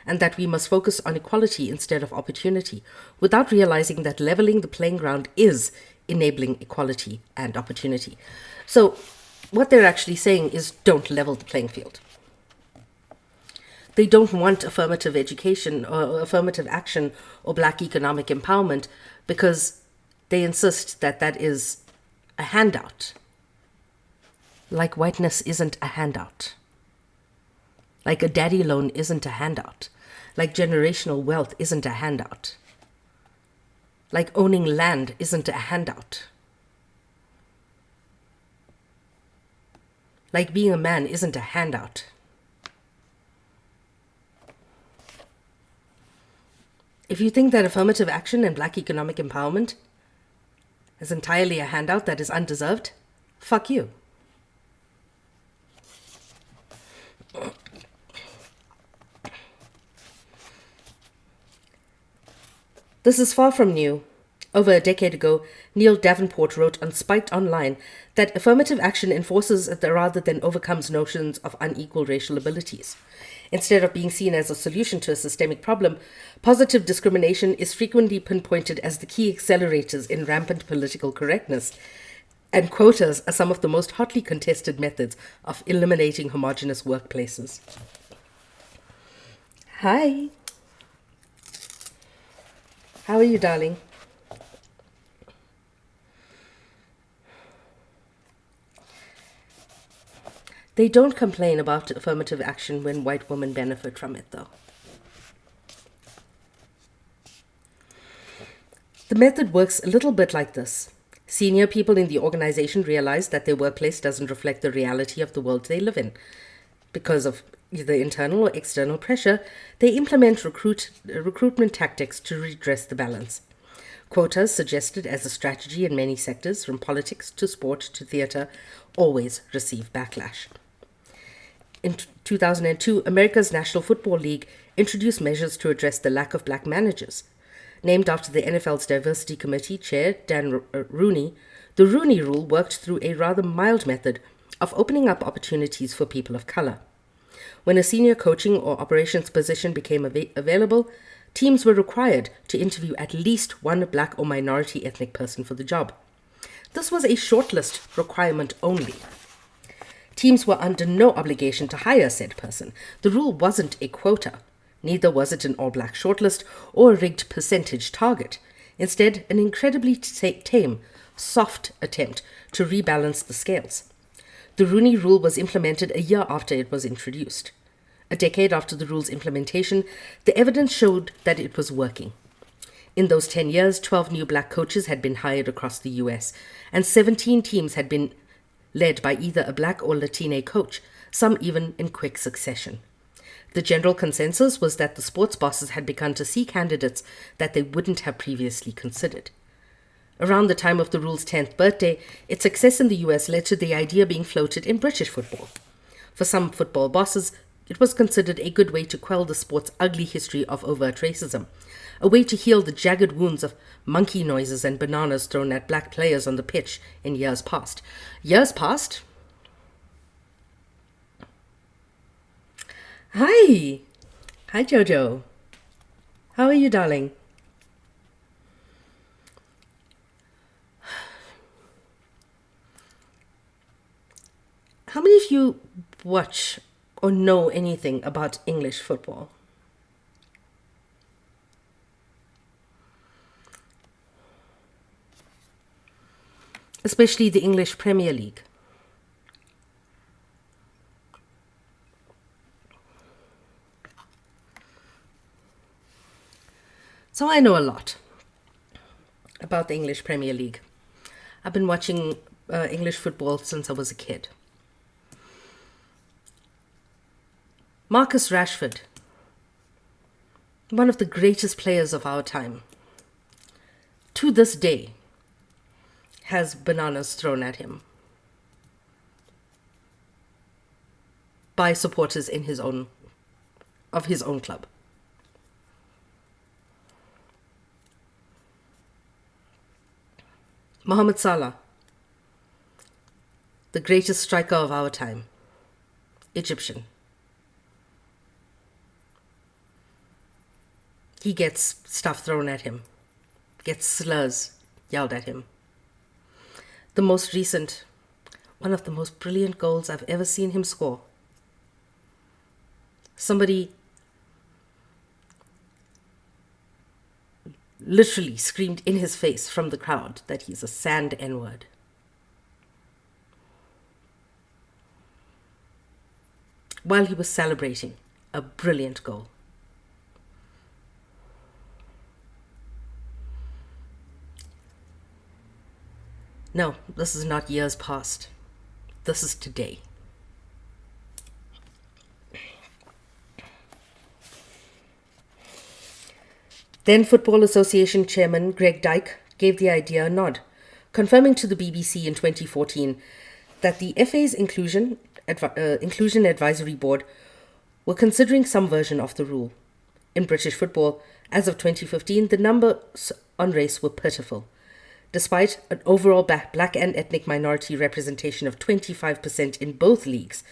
and that we must focus on equality instead of opportunity, without realizing that leveling the playing ground is enabling equality and opportunity. So, what they're actually saying is don't level the playing field. They don't want affirmative education or affirmative action or black economic empowerment because they insist that that is a handout. Like whiteness isn't a handout. Like a daddy loan isn't a handout. Like generational wealth isn't a handout. Like owning land isn't a handout. Like being a man isn't a handout. If you think that affirmative action and black economic empowerment is entirely a handout that is undeserved, fuck you. This is far from new. Over a decade ago, Neil Davenport wrote on Spiked Online that affirmative action enforces rather than overcomes notions of unequal racial abilities. Instead of being seen as a solution to a systemic problem, positive discrimination is frequently pinpointed as the key accelerators in rampant political correctness, and quotas are some of the most hotly contested methods of eliminating homogeneous workplaces. Hi. How are you, darling? They don't complain about affirmative action when white women benefit from it, though. The method works a little bit like this. Senior people in the organization realize that their workplace doesn't reflect the reality of the world they live in. Because of either internal or external pressure, they implement recruitment tactics to redress the balance. Quotas, suggested as a strategy in many sectors, from politics to sport to theatre, always receive backlash. In 2002, America's National Football League introduced measures to address the lack of black managers. Named after the NFL's Diversity Committee Chair, Dan Rooney, the Rooney Rule worked through a rather mild method of opening up opportunities for people of color. When a senior coaching or operations position became available, teams were required to interview at least one black or minority ethnic person for the job. This was a shortlist requirement only. Teams were under no obligation to hire said person. The rule wasn't a quota. Neither was it an all-black shortlist or a rigged percentage target. Instead, an incredibly tame, soft attempt to rebalance the scales. The Rooney Rule was implemented a year after it was introduced. A decade after the rule's implementation, the evidence showed that it was working. In those 10 years, 12 new black coaches had been hired across the US, and 17 teams had been led by either a black or Latine coach, some even in quick succession. The general consensus was that the sports bosses had begun to see candidates that they wouldn't have previously considered. Around the time of the rule's 10th birthday, its success in the US led to the idea being floated in British football. For some football bosses, it was considered a good way to quell the sport's ugly history of overt racism, a way to heal the jagged wounds of monkey noises and bananas thrown at black players on the pitch in years past. Years past? Hi! Hi, Jojo. How are you, darling? How many of you watch or know anything about English football? Especially the English Premier League. So I know a lot about the English Premier League. I've been watching English football since I was a kid. Marcus Rashford, one of the greatest players of our time, to this day, has bananas thrown at him by supporters in his own club. Mohamed Salah, the greatest striker of our time, Egyptian. He gets stuff thrown at him, gets slurs yelled at him. The most recent, one of the most brilliant goals I've ever seen him score. Somebody literally screamed in his face from the crowd that he's a sand N-word. While he was celebrating a brilliant goal. No, this is not years past. This is today. Then Football Association Chairman Greg Dyke gave the idea a nod, confirming to the BBC in 2014 that the FA's Inclusion Advisory Board were considering some version of the rule. In British football, as of 2015, the numbers on race were pitiful. Despite an overall black and ethnic minority representation of 25% in both leagues,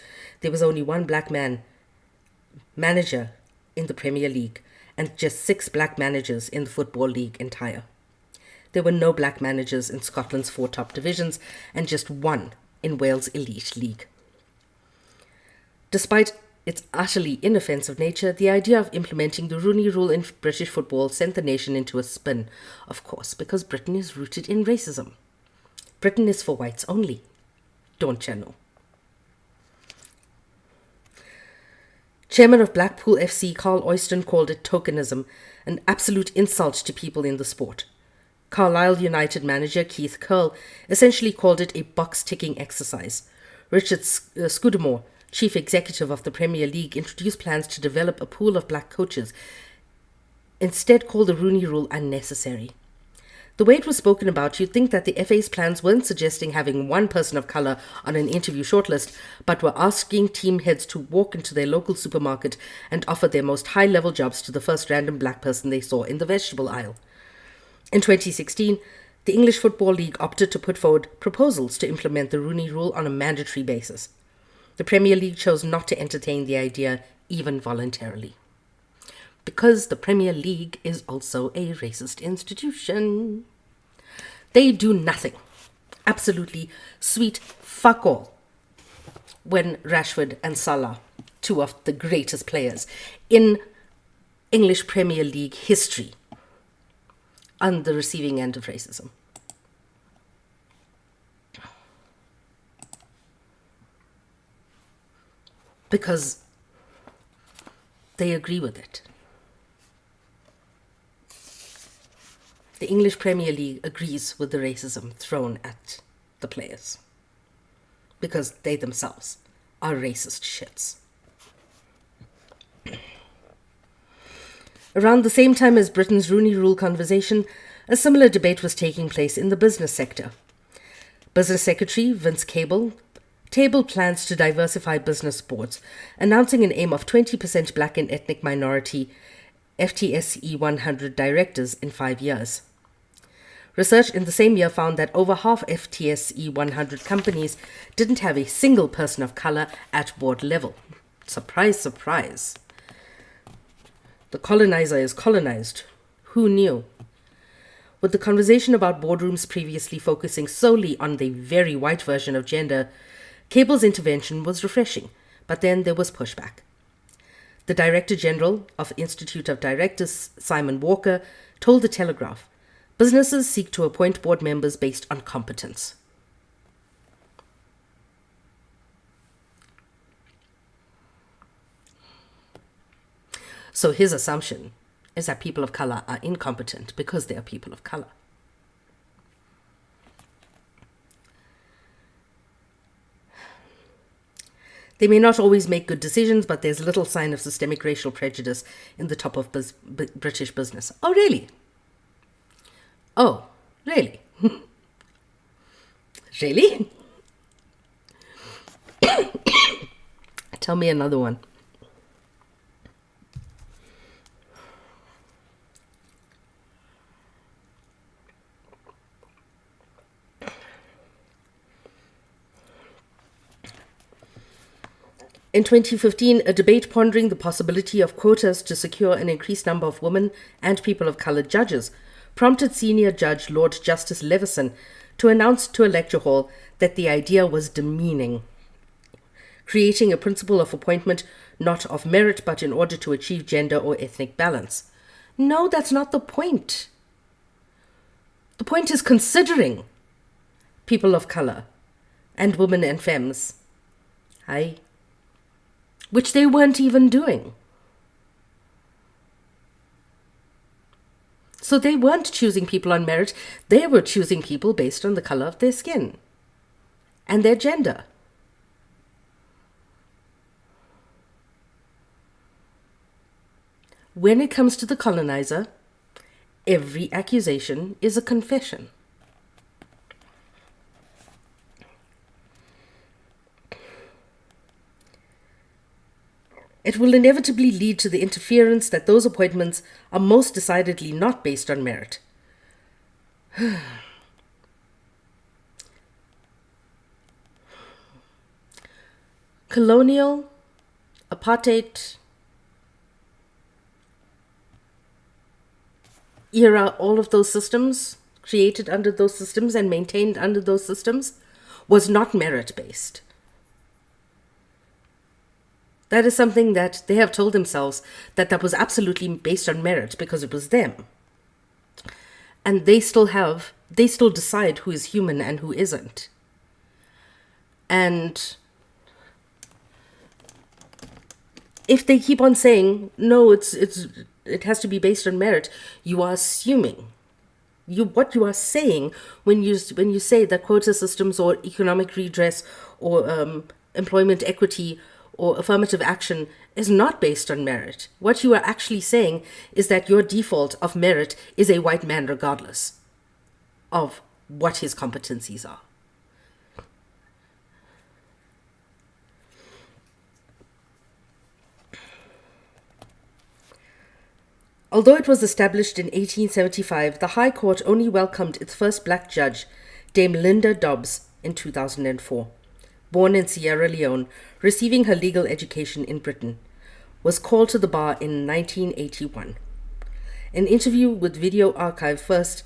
there was only one black manager in the Premier League and just 6 black managers in the Football League entire. There were no black managers in Scotland's 4 top divisions and just 1 in Wales' Elite League. Despite its utterly inoffensive nature, the idea of implementing the Rooney Rule in British football sent the nation into a spin, of course, because Britain is rooted in racism. Britain is for whites only. Don't you know? Chairman of Blackpool FC Carl Oyston called it tokenism, an absolute insult to people in the sport. Carlisle United manager Keith Curle essentially called it a box-ticking exercise. Richard Scudamore, chief executive of the Premier League, introduced plans to develop a pool of black coaches, instead called the Rooney Rule unnecessary. The way it was spoken about, you'd think that the FA's plans weren't suggesting having one person of colour on an interview shortlist, but were asking team heads to walk into their local supermarket and offer their most high-level jobs to the first random black person they saw in the vegetable aisle. In 2016, the English Football League opted to put forward proposals to implement the Rooney Rule on a mandatory basis. The Premier League chose not to entertain the idea even voluntarily. Because the Premier League is also a racist institution. They do nothing. Absolutely sweet fuck all. When Rashford and Salah, 2 of the greatest players in English Premier League history, on the receiving end of racism. Because they agree with it. The English Premier League agrees with the racism thrown at the players. Because they themselves are racist shits. Around the same time as Britain's Rooney Rule conversation, a similar debate was taking place in the business sector. Business Secretary Vince Cable tabled plans to diversify business boards, announcing an aim of 20% black and ethnic minority FTSE 100 directors in 5 years. Research in the same year found that over half FTSE 100 companies didn't have a single person of colour at board level. Surprise, surprise. The colonizer is colonized. Who knew? With the conversation about boardrooms previously focusing solely on the very white version of gender, Cable's intervention was refreshing, but then there was pushback. The Director General of Institute of Directors, Simon Walker, told The Telegraph, businesses seek to appoint board members based on competence. So his assumption is that people of color are incompetent because they are people of color. They may not always make good decisions, but there's little sign of systemic racial prejudice in the top of British business. Oh, really? Oh, really? Really? Tell me another one. In 2015, a debate pondering the possibility of quotas to secure an increased number of women and people of color judges prompted senior judge Lord Justice Leveson to announce to a lecture hall that the idea was demeaning, creating a principle of appointment not of merit but in order to achieve gender or ethnic balance. No, that's not the point. The point is considering people of color and women and femmes. Aye. Which they weren't even doing. So they weren't choosing people on merit, they were choosing people based on the color of their skin and their gender. When it comes to the colonizer, every accusation is a confession. It will inevitably lead to the inference that those appointments are most decidedly not based on merit. Colonial, apartheid, era, all of those systems, created under those systems and maintained under those systems, was not merit-based. That is something that they have told themselves that was absolutely based on merit because it was them. And they still decide who is human and who isn't. And if they keep on saying, no, it has to be based on merit, you are assuming. What you are saying when you say that quota systems or economic redress or employment equity or affirmative action is not based on merit. What you are actually saying is that your default of merit is a white man regardless of what his competencies are. Although it was established in 1875, the High Court only welcomed its first black judge, Dame Linda Dobbs, in 2004. Born in Sierra Leone, receiving her legal education in Britain, was called to the bar in 1981. In an interview with Video Archive First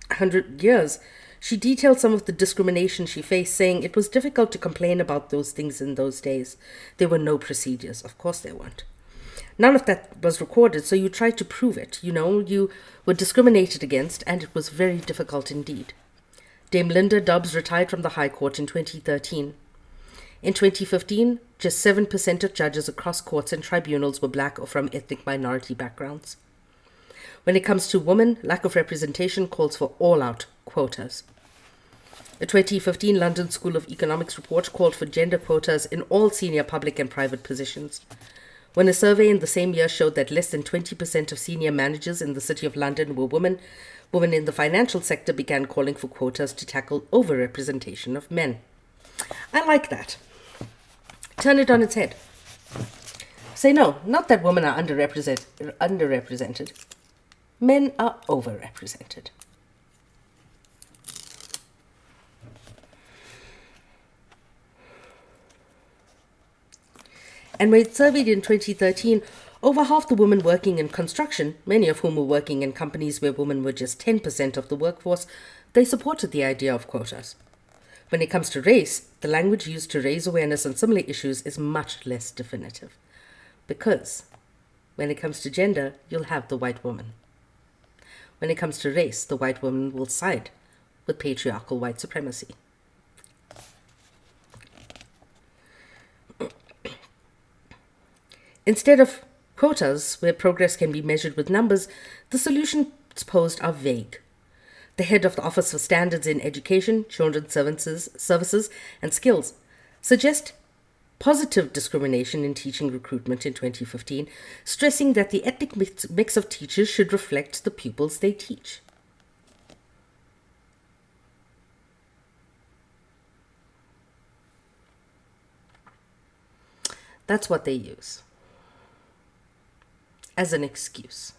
100 Years, she detailed some of the discrimination she faced, saying it was difficult to complain about those things in those days. There were no procedures. Of course there weren't. None of that was recorded, so you tried to prove it. You were discriminated against, and it was very difficult indeed. Dame Linda Dobbs retired from the High Court in 2013. In 2015, just 7% of judges across courts and tribunals were black or from ethnic minority backgrounds. When it comes to women, lack of representation calls for all-out quotas. A 2015 London School of Economics report called for gender quotas in all senior public and private positions. When a survey in the same year showed that less than 20% of senior managers in the City of London were women, women in the financial sector began calling for quotas to tackle overrepresentation of men. I like that. Turn it on its head. Say no, not that women are underrepresented. Men are overrepresented. And when surveyed in 2013, over half the women working in construction, many of whom were working in companies where women were just 10% of the workforce, they supported the idea of quotas. When it comes to race, the language used to raise awareness on similar issues is much less definitive. Because when it comes to gender, you'll have the white woman. When it comes to race, the white woman will side with patriarchal white supremacy. Instead of Quotas, where progress can be measured with numbers, the solutions posed are vague. The head of the Office for Standards in Education, Children's Services and Skills suggest positive discrimination in teaching recruitment in 2015, stressing that the ethnic mix of teachers should reflect the pupils they teach. That's what they use as an excuse.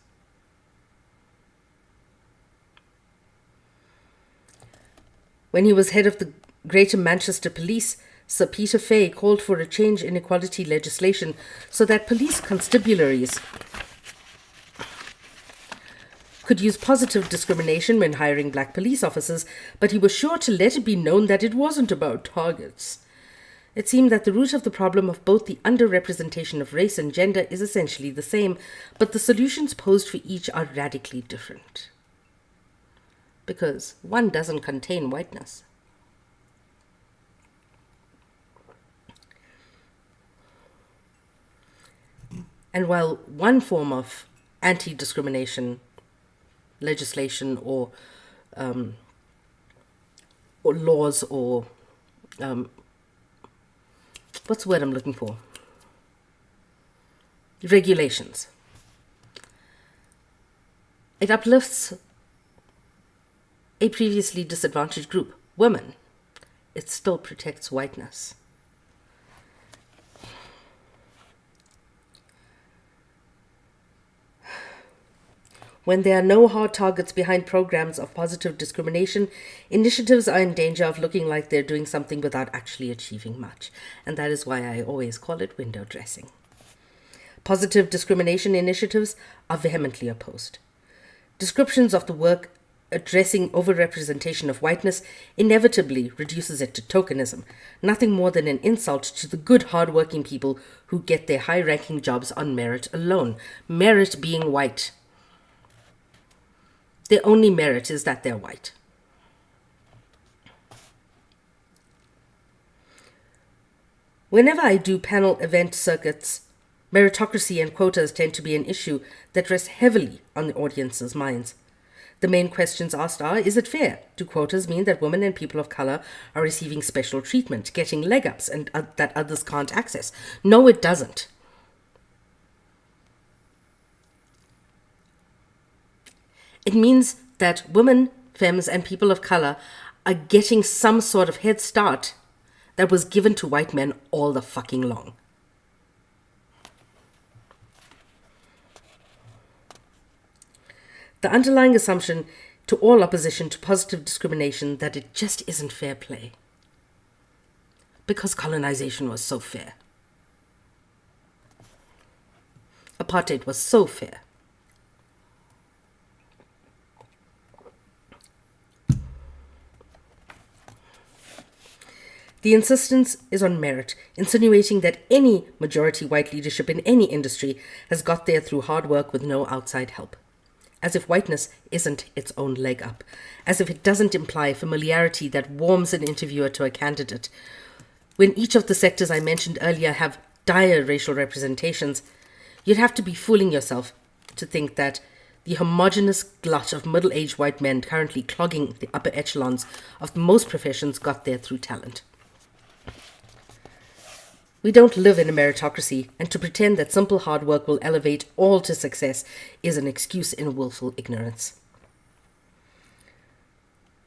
When he was head of the Greater Manchester Police, Sir Peter Fay called for a change in equality legislation so that police constabularies could use positive discrimination when hiring black police officers, but he was sure to let it be known that it wasn't about targets. It seemed that the root of the problem of both the underrepresentation of race and gender is essentially the same, but the solutions posed for each are radically different. Because one doesn't contain whiteness. And while one form of anti-discrimination legislation or laws or what's the word I'm looking for? Regulations. It uplifts a previously disadvantaged group, women. It still protects whiteness. When there are no hard targets behind programs of positive discrimination, initiatives are in danger of looking like they're doing something without actually achieving much. And that is why I always call it window dressing. Positive discrimination initiatives are vehemently opposed. Descriptions of the work addressing overrepresentation of whiteness inevitably reduces it to tokenism, nothing more than an insult to the good hard-working people who get their high-ranking jobs on merit alone, merit being white. Their only merit is that they're white. Whenever I do panel event circuits, meritocracy and quotas tend to be an issue that rests heavily on the audience's minds. The main questions asked are, is it fair? Do quotas mean that women and people of color are receiving special treatment, getting leg ups and that others can't access? No, it doesn't. It means that women, femmes, and people of color are getting some sort of head start that was given to white men all the fucking long. The underlying assumption to all opposition to positive discrimination that it just isn't fair play. Because colonization was so fair. Apartheid was so fair. The insistence is on merit, insinuating that any majority white leadership in any industry has got there through hard work with no outside help. As if whiteness isn't its own leg up. As if it doesn't imply familiarity that warms an interviewer to a candidate. When each of the sectors I mentioned earlier have dire racial representations, you'd have to be fooling yourself to think that the homogeneous glut of middle-aged white men currently clogging the upper echelons of most professions got there through talent. We don't live in a meritocracy, and to pretend that simple hard work will elevate all to success is an excuse in willful ignorance.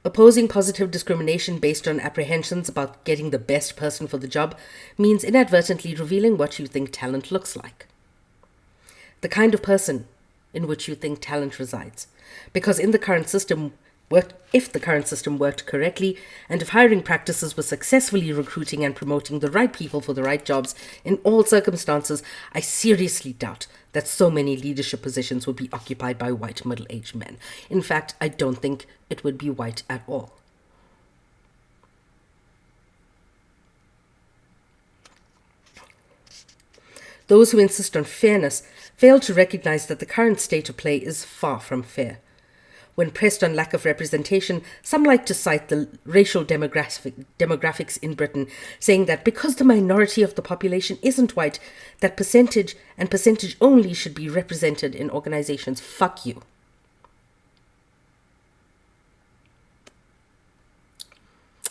Opposing positive discrimination based on apprehensions about getting the best person for the job means inadvertently revealing what you think talent looks like. The kind of person in which you think talent resides. Because if the current system worked correctly, and if hiring practices were successfully recruiting and promoting the right people for the right jobs in all circumstances, I seriously doubt that so many leadership positions would be occupied by white middle-aged men. In fact, I don't think it would be white at all. Those who insist on fairness fail to recognize that the current state of play is far from fair. When pressed on lack of representation, some like to cite the racial demographics in Britain, saying that because the minority of the population isn't white, that percentage and percentage only should be represented in organizations. Fuck you.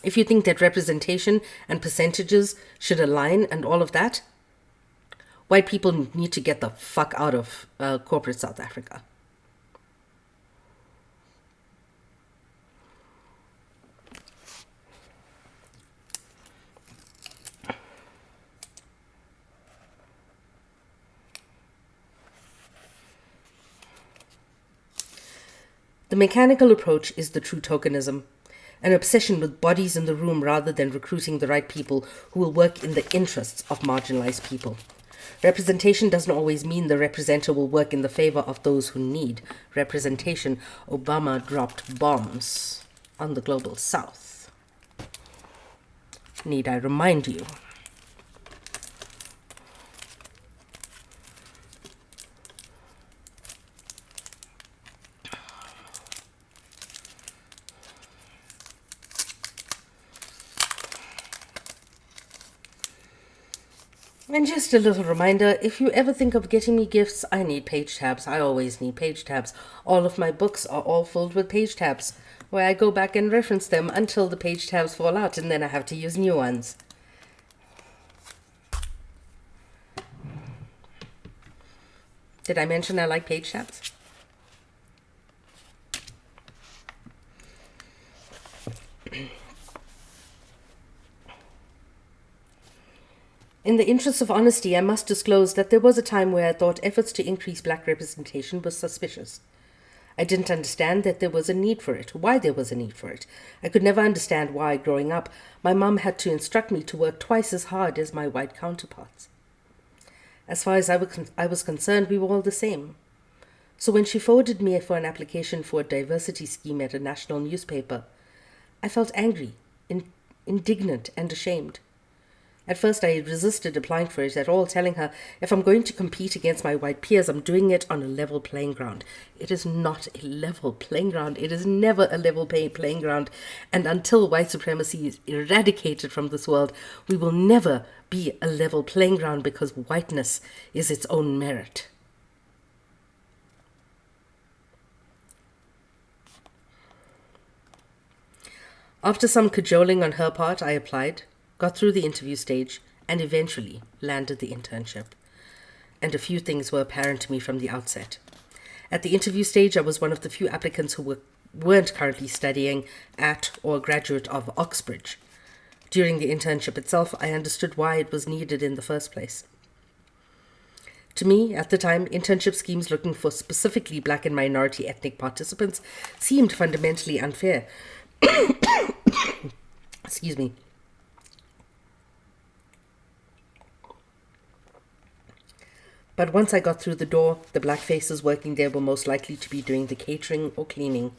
If you think that representation and percentages should align and all of that, white people need to get the fuck out of corporate South Africa. The mechanical approach is the true tokenism, an obsession with bodies in the room rather than recruiting the right people who will work in the interests of marginalized people. Representation doesn't always mean the representative will work in the favor of those who need representation. Obama dropped bombs on the global south. Need I remind you? And just a little reminder, if you ever think of getting me gifts, I need page tabs. I always need page tabs. All of my books are all filled with page tabs, where I go back and reference them until the page tabs fall out, and then I have to use new ones. Did I mention I like page tabs? In the interest of honesty, I must disclose that there was a time where I thought efforts to increase black representation was suspicious. I didn't understand that there was a need for it, why there was a need for it. I could never understand why, growing up, my mum had to instruct me to work twice as hard as my white counterparts. As far as I was concerned, we were all the same. So when she forwarded me for an application for a diversity scheme at a national newspaper, I felt angry, indignant, and ashamed. At first, I resisted applying for it at all, telling her, if I'm going to compete against my white peers, I'm doing it on a level playing ground. It is not a level playing ground. It is never a level playing ground. And until white supremacy is eradicated from this world, we will never be a level playing ground because whiteness is its own merit. After some cajoling on her part, I applied, got through the interview stage, and eventually landed the internship. And a few things were apparent to me from the outset. At the interview stage, I was one of the few applicants who weren't currently studying at or a graduate of Oxbridge. During the internship itself, I understood why it was needed in the first place. To me, at the time, internship schemes looking for specifically black and minority ethnic participants seemed fundamentally unfair. Excuse me. But once I got through the door, the black faces working there were most likely to be doing the catering or cleaning,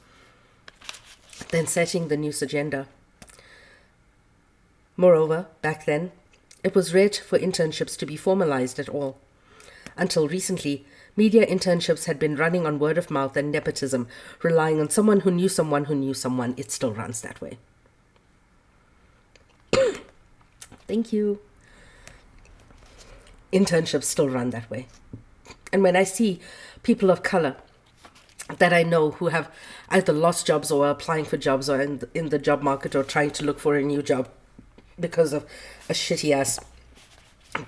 then setting the news agenda. Moreover, back then, it was rare for internships to be formalized at all. Until recently, media internships had been running on word of mouth and nepotism, relying on someone who knew someone who knew someone. It still runs that way. Thank you. Internships still run that way. And when I see people of color that I know who have either lost jobs or are applying for jobs or in the job market or trying to look for a new job because of a shitty ass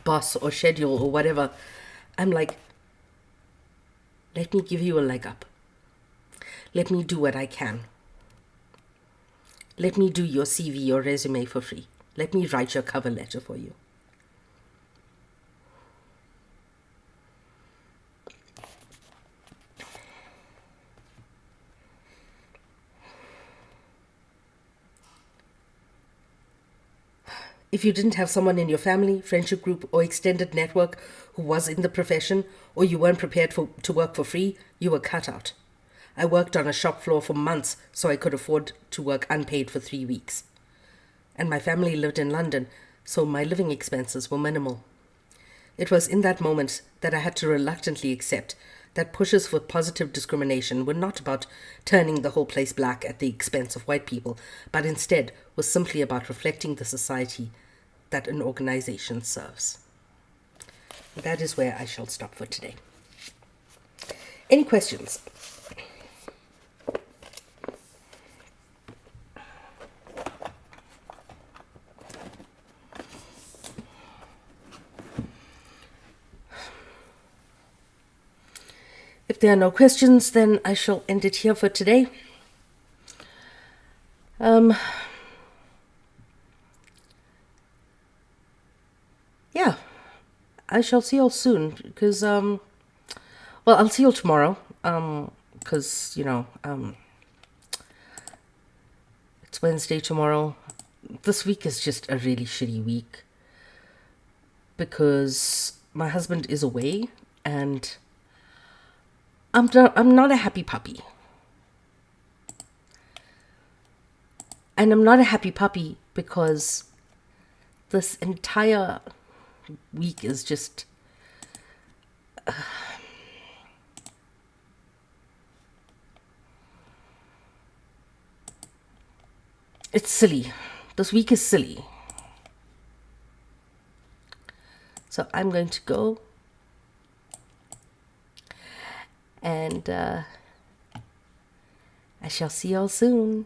boss or schedule or whatever, I'm like, let me give you a leg up. Let me do what I can. Let me do your CV, your resume for free. Let me write your cover letter for you. If you didn't have someone in your family, friendship group, or extended network who was in the profession, or you weren't prepared to work for free, you were cut out. I worked on a shop floor for months so I could afford to work unpaid for 3 weeks. And my family lived in London, so my living expenses were minimal. It was in that moment that I had to reluctantly accept that pushes for positive discrimination were not about turning the whole place black at the expense of white people, but instead was simply about reflecting the society that an organization serves. That is where I shall stop for today. Any questions? If there are no questions, then I shall end it here for today. Yeah, I shall see you all soon because, well, I'll see you all tomorrow because, it's Wednesday tomorrow. This week is just a really shitty week because my husband is away and I'm not a happy puppy. And I'm not a happy puppy because this entire week is just it's silly. This week is silly. So I'm going to go and I shall see you all soon.